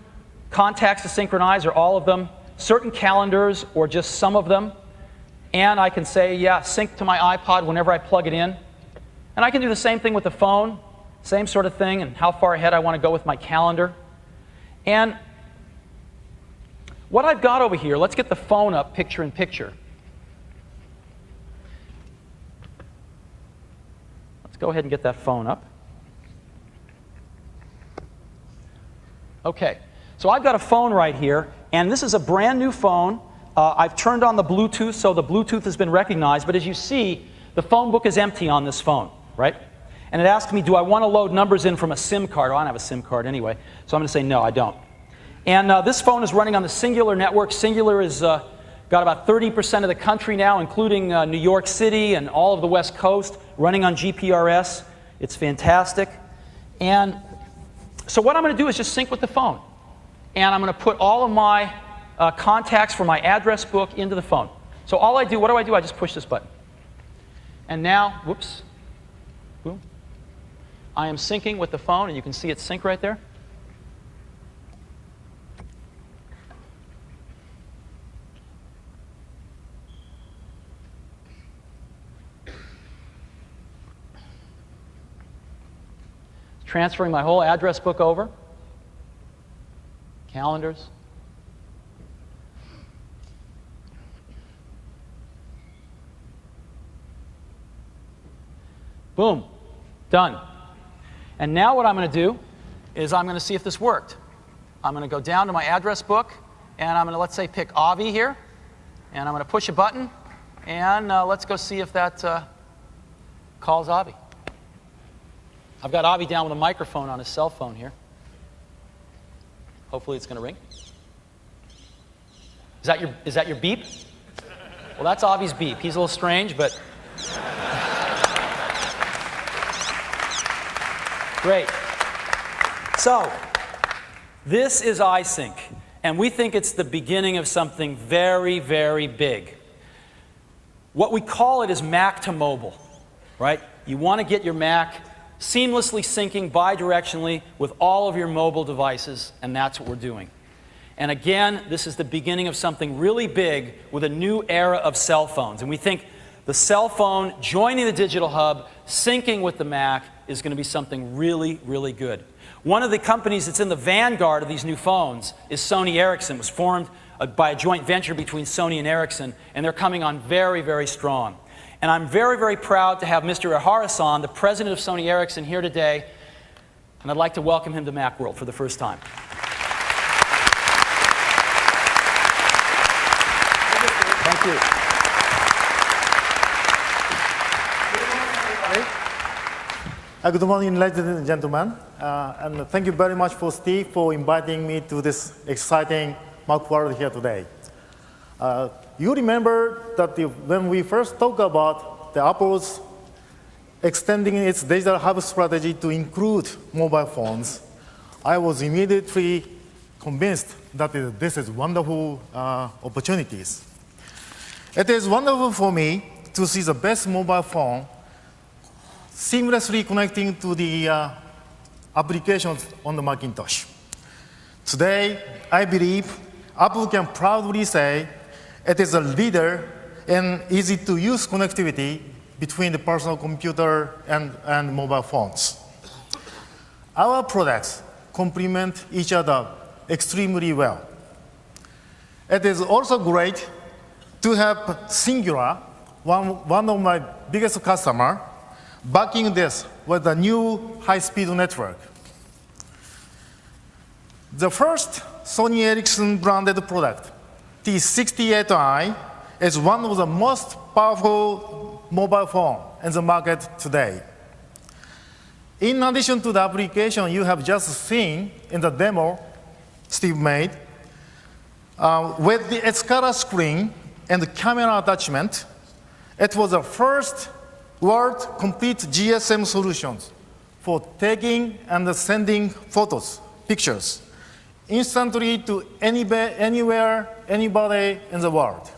contacts to synchronize, or all of them, certain calendars, or just some of them, and I can say, yeah, sync to my iPod whenever I plug it in, and I can do the same thing with the phone. Same sort of thing, and how far ahead I want to go with my calendar. And what I've got over here, let's get the phone up picture in picture. Let's go ahead and get that phone up. Okay, so I've got a phone right here, and this is a brand new phone. I've turned on the Bluetooth, so the Bluetooth has been recognized, but as you see, the phone book is empty on this phone, right? And it asks me, do I want to load numbers in from a SIM card? Oh, I don't have a SIM card anyway, so I'm going to say no, I don't. And this phone is running on the Singular network. Singular has got about 30% of the country now, including New York City and all of the West Coast, running on GPRS. It's fantastic. And so what I'm going to do is just sync with the phone. And I'm going to put all of my contacts for my address book into the phone. So all I do, what do? I just push this button. And now, whoops, boom. I am syncing with the phone, and you can see it sync right there. Transferring my whole address book over. Calendars. Boom. Done. And now what I'm going to do is I'm going to see if this worked. I'm going to go down to my address book, and I'm going to, let's say, pick Avi here. And I'm going to push a button, and let's go see if that calls Avi. I've got Avi down with a microphone on his cell phone here. Hopefully it's going to ring. Is that your beep? Well, that's Avi's beep. He's a little strange, but... Great. So, this is iSync, and we think it's the beginning of something very, very big. What we call it is Mac to mobile, right? You want to get your Mac seamlessly syncing bidirectionally with all of your mobile devices, and that's what we're doing. And again, this is the beginning of something really big with a new era of cell phones. And we think the cell phone joining the digital hub, syncing with the Mac, is going to be something really, really good. One of the companies that's in the vanguard of these new phones is Sony Ericsson. It was formed by a joint venture between Sony and Ericsson, and they're coming on very, very strong. And I'm very, very proud to have Mr. Ihara-san, the president of Sony Ericsson, here today, and I'd like to welcome him to Macworld for the first time. Thank you. Good morning, ladies and gentlemen. And thank you very much for Steve for inviting me to this exciting Macworld here today. You remember that when we first talked about the Apple's extending its digital hub strategy to include mobile phones, I was immediately convinced that this is wonderful opportunities. It is wonderful for me to see the best mobile phone seamlessly connecting to the applications on the Macintosh. Today, I believe Apple can proudly say it is a leader in easy-to-use connectivity between the personal computer and mobile phones. Our products complement each other extremely well. It is also great to have Singular, one of my biggest customers, backing this with a new high-speed network. The first Sony Ericsson branded product, T68i, is one of the most powerful mobile phones in the market today. In addition to the application you have just seen in the demo Steve made, with its color screen and the camera attachment, it was the first world complete GSM solutions for taking and sending photos, pictures, instantly to anywhere, anybody in the world.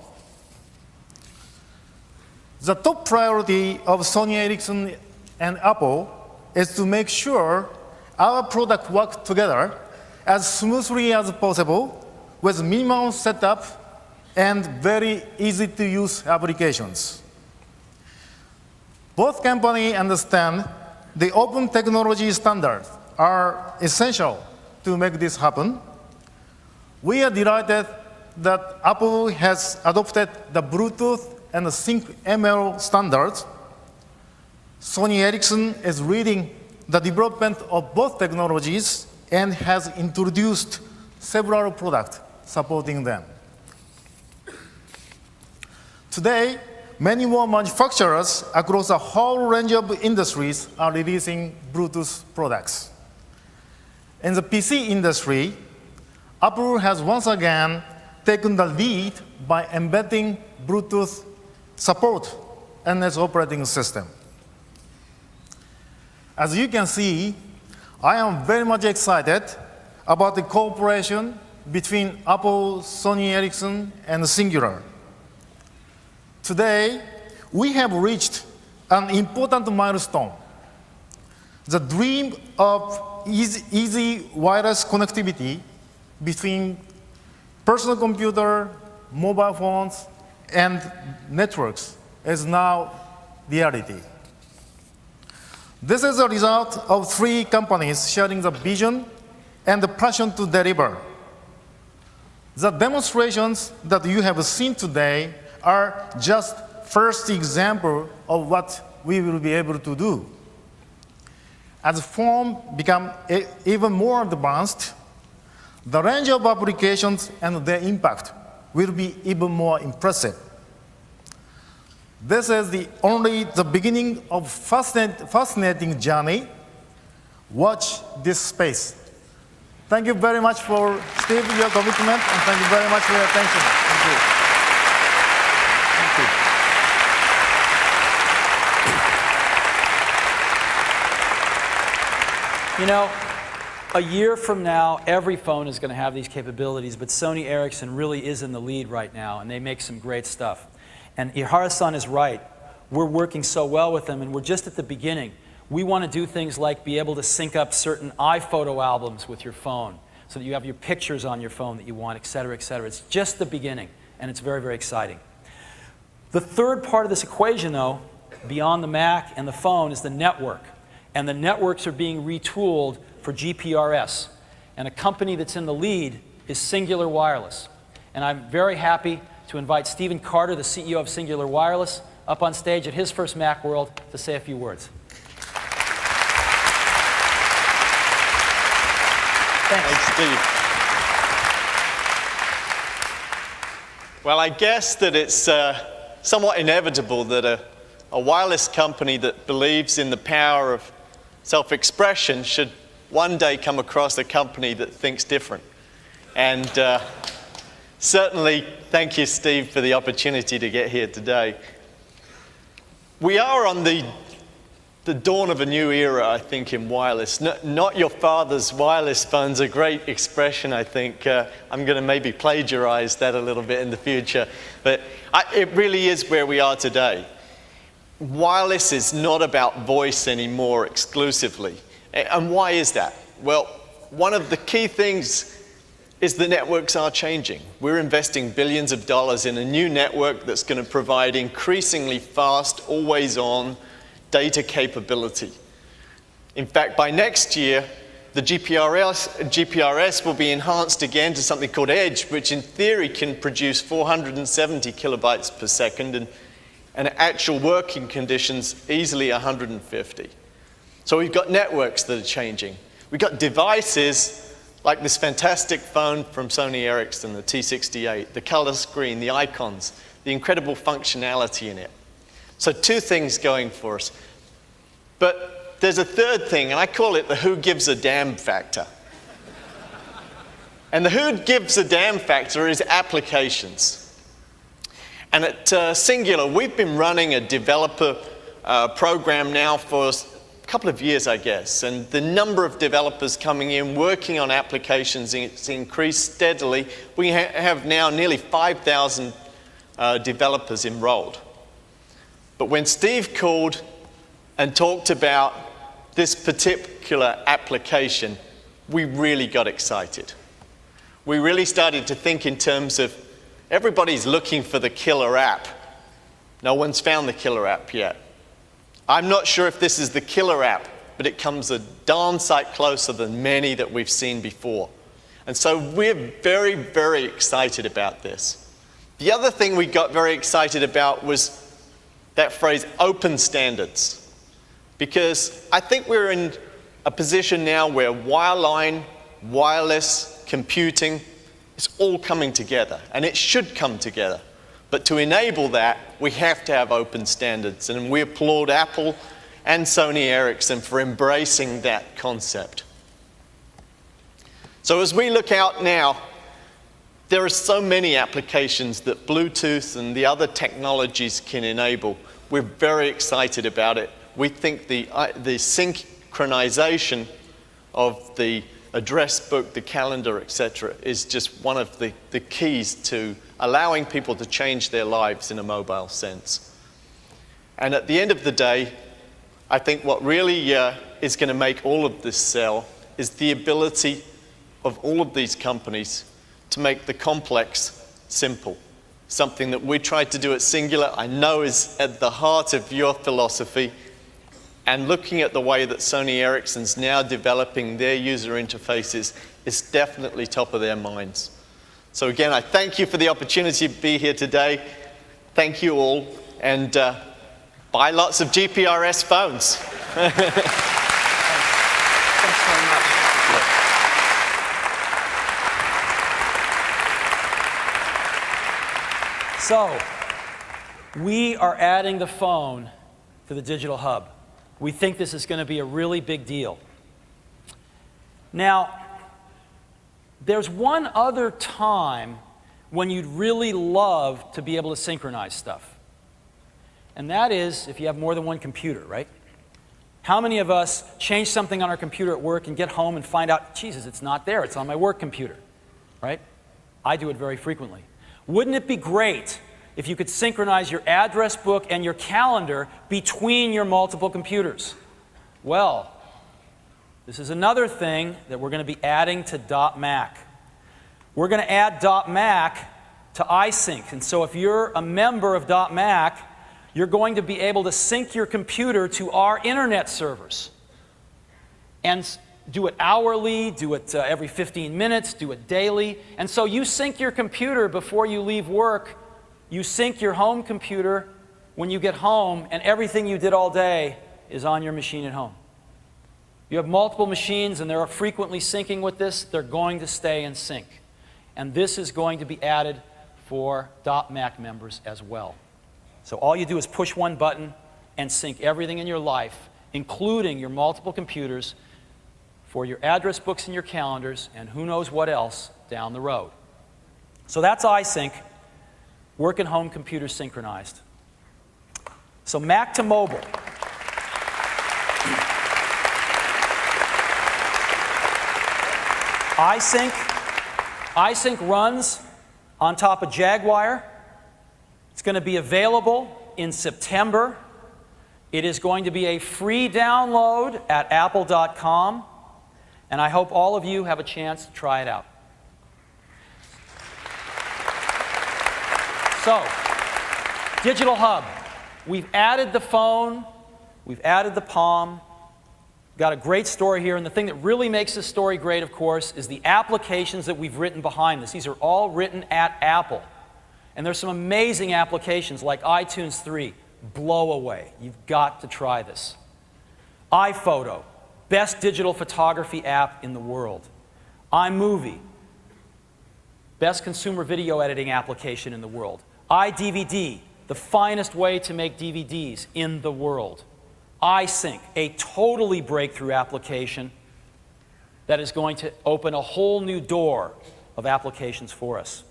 The top priority of Sony Ericsson and Apple is to make sure our products work together as smoothly as possible with minimum setup and very easy-to-use applications. Both companies understand the open technology standards are essential to make this happen. We are delighted that Apple has adopted the Bluetooth and the SyncML standards. Sony Ericsson is leading the development of both technologies and has introduced several products supporting them. Today, many more manufacturers across a whole range of industries are releasing Bluetooth products. In the PC industry, Apple has once again taken the lead by embedding Bluetooth support in its operating system. As you can see, I am very much excited about the cooperation between Apple, Sony Ericsson, and Singular. Today, we have reached an important milestone. The dream of easy wireless connectivity between personal computer, mobile phones, and networks is now reality. This is a result of 3 companies sharing the vision and the passion to deliver. The demonstrations that you have seen today are just first example of what we will be able to do. As phones become even more advanced, the range of applications and their impact will be even more impressive. This is only the beginning of fascinating journey. Watch this space. Thank you very much for, Steve, your commitment, and thank you very much for your attention. Thank you. Thank you. You know, a year from now, every phone is going to have these capabilities, but Sony Ericsson really is in the lead right now, and they make some great stuff. And Ihara-san is right. We're working so well with them, and we're just at the beginning. We want to do things like be able to sync up certain iPhoto albums with your phone so that you have your pictures on your phone that you want, et cetera, et cetera. It's just the beginning, and it's very, very exciting. The third part of this equation, though, beyond the Mac and the phone, is the network. And the networks are being retooled for GPRS. And a company that's in the lead is Singular Wireless. And I'm very happy to invite Stephen Carter, the CEO of Singular Wireless, up on stage at his first Macworld to say a few words. Thanks, Steve. Well, I guess that it's somewhat inevitable that a wireless company that believes in the power of self-expression should one day come across a company that thinks different. And certainly, thank you, Steve, for the opportunity to get here today. We are on the dawn of a new era, I think, in wireless. Not your father's wireless phone's a great expression, I think. I'm going to maybe plagiarize that a little bit in the future. But it really is where we are today. Wireless is not about voice anymore exclusively. And why is that? Well, one of the key things is the networks are changing. We're investing billions of dollars in a new network that's going to provide increasingly fast, always-on data capability. In fact, by next year, the GPRS will be enhanced again to something called Edge, which in theory can produce 470 kilobytes per second, and actual working conditions easily 150. So we've got networks that are changing. We've got devices like this fantastic phone from Sony Ericsson, the T68, the color screen, the icons, the incredible functionality in it. So two things going for us. But there's a third thing, and I call it the who gives a damn factor. And the who gives a damn factor is applications. And at Singular, we've been running a developer program now for a couple of years, I guess. And the number of developers coming in, working on applications, it's increased steadily. We have now nearly 5,000 developers enrolled. But when Steve called and talked about this particular application, we really got excited. We really started to think in terms of everybody's looking for the killer app. No one's found the killer app yet. I'm not sure if this is the killer app, but it comes a darn sight closer than many that we've seen before. And so we're very, very excited about this. The other thing we got very excited about was that phrase, open standards. Because I think we're in a position now where wireline, wireless, computing, it's all coming together, and it should come together. But to enable that, we have to have open standards, and we applaud Apple and Sony Ericsson for embracing that concept. So as we look out now, there are so many applications that Bluetooth and the other technologies can enable. We're very excited about it. We think the synchronization of the address book, the calendar, etc., is just one of the keys to allowing people to change their lives in a mobile sense. And at the end of the day, I think what really is going to make all of this sell is the ability of all of these companies to make the complex simple. Something that we tried to do at Singular, I know is at the heart of your philosophy. And looking at the way that Sony Ericsson's now developing their user interfaces is definitely top of their minds. So again, I thank you for the opportunity to be here today. Thank you all, and buy lots of GPRS phones. Thanks very much. So, we are adding the phone to the digital hub. We think this is going to be a really big deal. Now, there's one other time when you'd really love to be able to synchronize stuff. And that is if you have more than one computer, right? How many of us change something on our computer at work and get home and find out, Jesus, it's not there, it's on my work computer, right? I do it very frequently. Wouldn't it be great if you could synchronize your address book and your calendar between your multiple computers? Well, this is another thing that we're going to be adding to .Mac. We're going to add .Mac to iSync. And so if you're a member of .Mac, you're going to be able to sync your computer to our internet servers and do it hourly, do it every 15 minutes, do it daily. And so you sync your computer before you leave work. You sync your home computer when you get home, and everything you did all day is on your machine at home. You have multiple machines, and they're frequently syncing with this. They're going to stay in sync. And this is going to be added for .Mac members as well. So all you do is push one button and sync everything in your life, including your multiple computers, for your address books and your calendars, and who knows what else down the road. So that's iSync, work and home computers synchronized. So Mac to mobile. iSync runs on top of Jaguar. It's going to be available in September. It is going to be a free download at apple.com, and I hope all of you have a chance to try it out. So, Digital Hub. We've added the phone, we've added the Palm. Got a great story here, and the thing that really makes this story great, of course, is the applications that we've written behind this. These are all written at Apple. And there's some amazing applications like iTunes 3, blow away. You've got to try this. iPhoto, best digital photography app in the world. iMovie, best consumer video editing application in the world. iDVD, the finest way to make DVDs in the world. iSync, a totally breakthrough application that is going to open a whole new door of applications for us.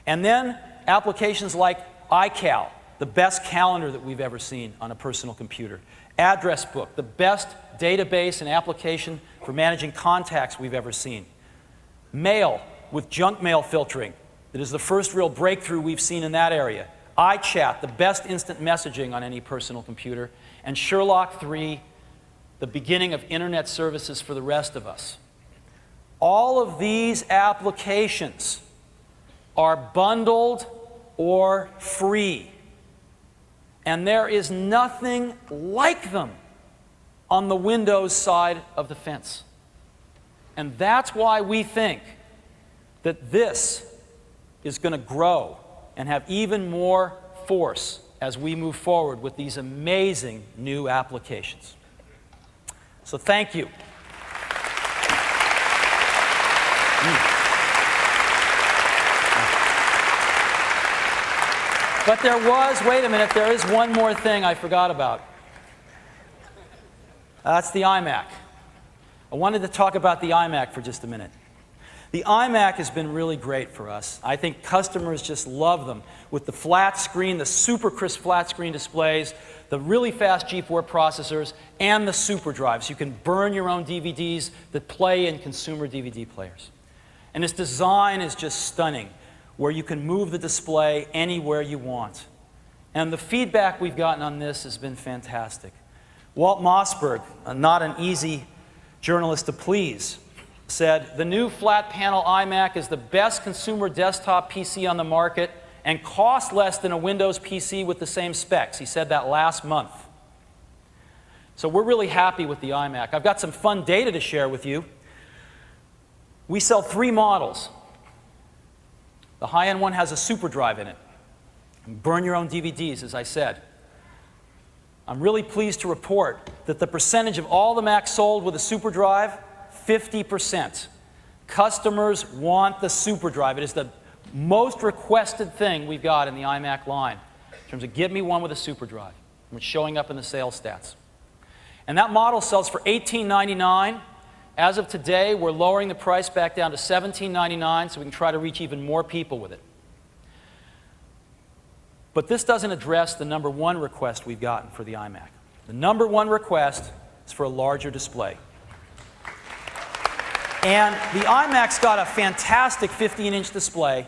And then applications like iCal, the best calendar that we've ever seen on a personal computer. Address Book, the best database and application for managing contacts we've ever seen. Mail with junk mail filtering, that is the first real breakthrough we've seen in that area. iChat, the best instant messaging on any personal computer. And Sherlock 3, the beginning of internet services for the rest of us. All of these applications are bundled or free. And there is nothing like them on the Windows side of the fence. And that's why we think that this is going to grow and have even more force as we move forward with these amazing new applications. So thank you. But there was, wait a minute, there is one more thing I forgot about. That's the iMac. I wanted to talk about the iMac for just a minute. The iMac has been really great for us. I think customers just love them. With the flat screen, the super crisp flat screen displays, the really fast G4 processors, and the super drives. You can burn your own DVDs that play in consumer DVD players. And its design is just stunning, where you can move the display anywhere you want. And the feedback we've gotten on this has been fantastic. Walt Mossberg, not an easy journalist to please, said, "The new flat panel iMac is the best consumer desktop PC on the market and costs less than a Windows PC with the same specs." He said that last month. So we're really happy with the iMac. I've got some fun data to share with you. We sell 3 models. The high-end one has a super drive in it. Burn your own DVDs, as I said. I'm really pleased to report that the percentage of all the Macs sold with a super drive, 50%. Customers want the super drive. It is the most requested thing we've got in the iMac line in terms of get me one with a super drive. And it's showing up in the sales stats. And that model sells for $1899. As of today, we're lowering the price back down to $1799 so we can try to reach even more people with it. But this doesn't address the number one request we've gotten for the iMac. The number one request is for a larger display. And the iMac's got a fantastic 15-inch display,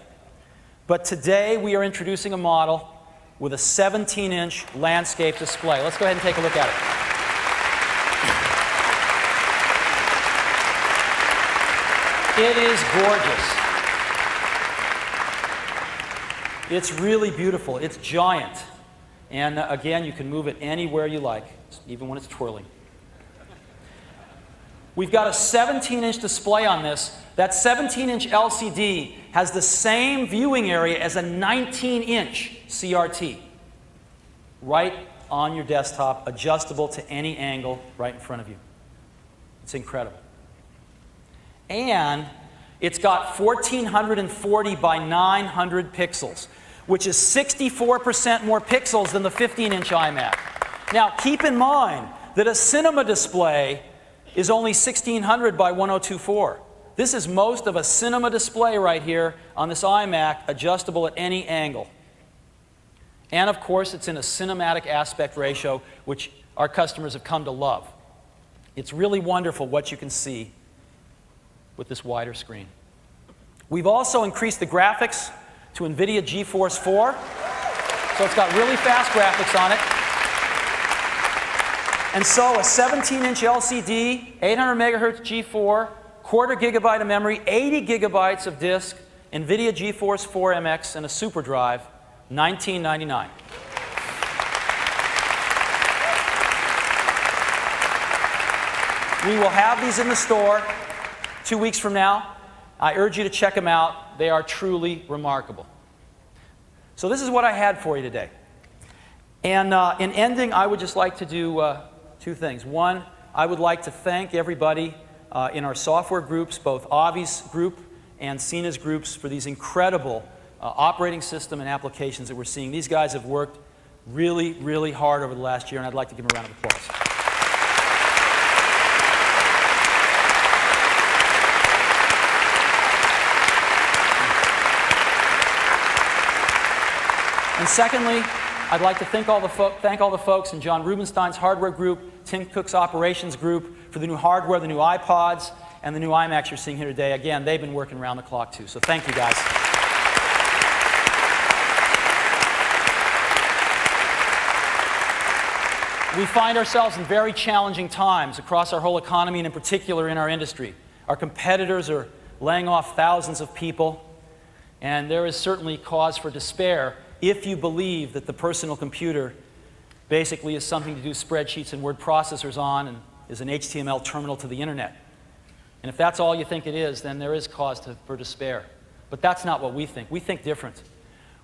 but today we are introducing a model with a 17-inch landscape display. Let's go ahead and take a look at it. It is gorgeous. It's really beautiful. It's giant. And again, you can move it anywhere you like, even when it's twirling. We've got a 17-inch display on this. That 17-inch LCD has the same viewing area as a 19-inch CRT. Right on your desktop, adjustable to any angle right in front of you. It's incredible. And it's got 1440 by 900 pixels, which is 64% more pixels than the 15-inch iMac. Now, keep in mind that a cinema display is only 1600 by 1024. This is most of a cinema display right here on this iMac, adjustable at any angle. And of course, it's in a cinematic aspect ratio, which our customers have come to love. It's really wonderful what you can see with this wider screen. We've also increased the graphics to NVIDIA GeForce 4. So it's got really fast graphics on it. And so a 17-inch LCD, 800 megahertz G4, quarter gigabyte of memory, 80 gigabytes of disk, NVIDIA GeForce 4 MX, and a super drive, $19.99. We will have these in the store 2 weeks from now. I urge you to check them out. They are truly remarkable. So this is what I had for you today. And in ending, I would just like to do two things. One, I would like to thank everybody in our software groups, both Avi's group and Sina's groups, for these incredible operating system and applications that we're seeing. These guys have worked really, really hard over the last year, and I'd like to give them a round of applause. And secondly, I'd like to thank all the folks in John Rubenstein's hardware group, Tim Cook's operations group for the new hardware, the new iPods, and the new iMacs you're seeing here today. Again, they've been working around the clock too, so thank you guys. We find ourselves in very challenging times across our whole economy and in particular in our industry. Our competitors are laying off thousands of people, and there is certainly cause for despair if you believe that the personal computer basically is something to do spreadsheets and word processors on and is an HTML terminal to the internet. And if that's all you think it is, then there is cause for despair. But that's not what we think. We think different.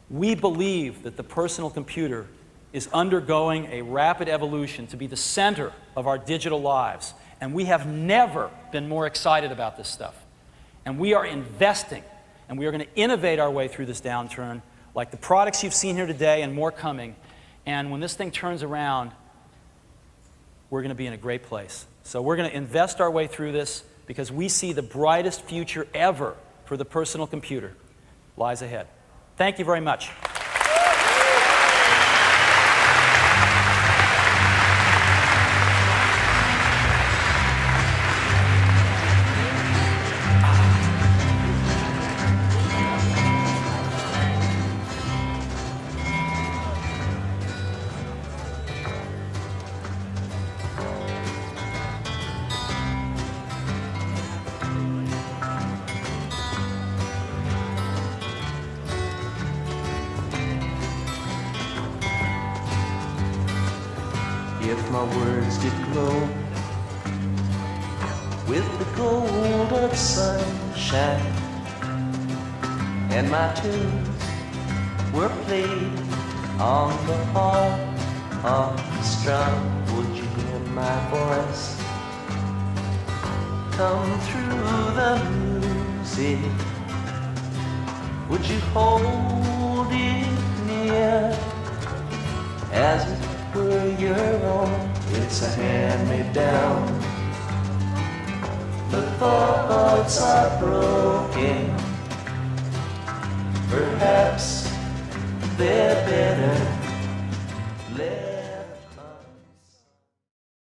We believe that the personal computer is undergoing a rapid evolution to be the center of our digital lives. And we have never been more excited about this stuff. And we are investing, and we are going to innovate our way through this downturn, like the products you've seen here today and more coming. And when this thing turns around, we're going to be in a great place. So we're going to invest our way through this because we see the brightest future ever for the personal computer lies ahead. Thank you very much. If my words did glow with the gold of sunshine, and my tunes were played on the harp of the strum, would you hear my voice come through the music? Would you hold it near as it were your own? It's a hand-me-down. The thoughts are broken. Perhaps they're better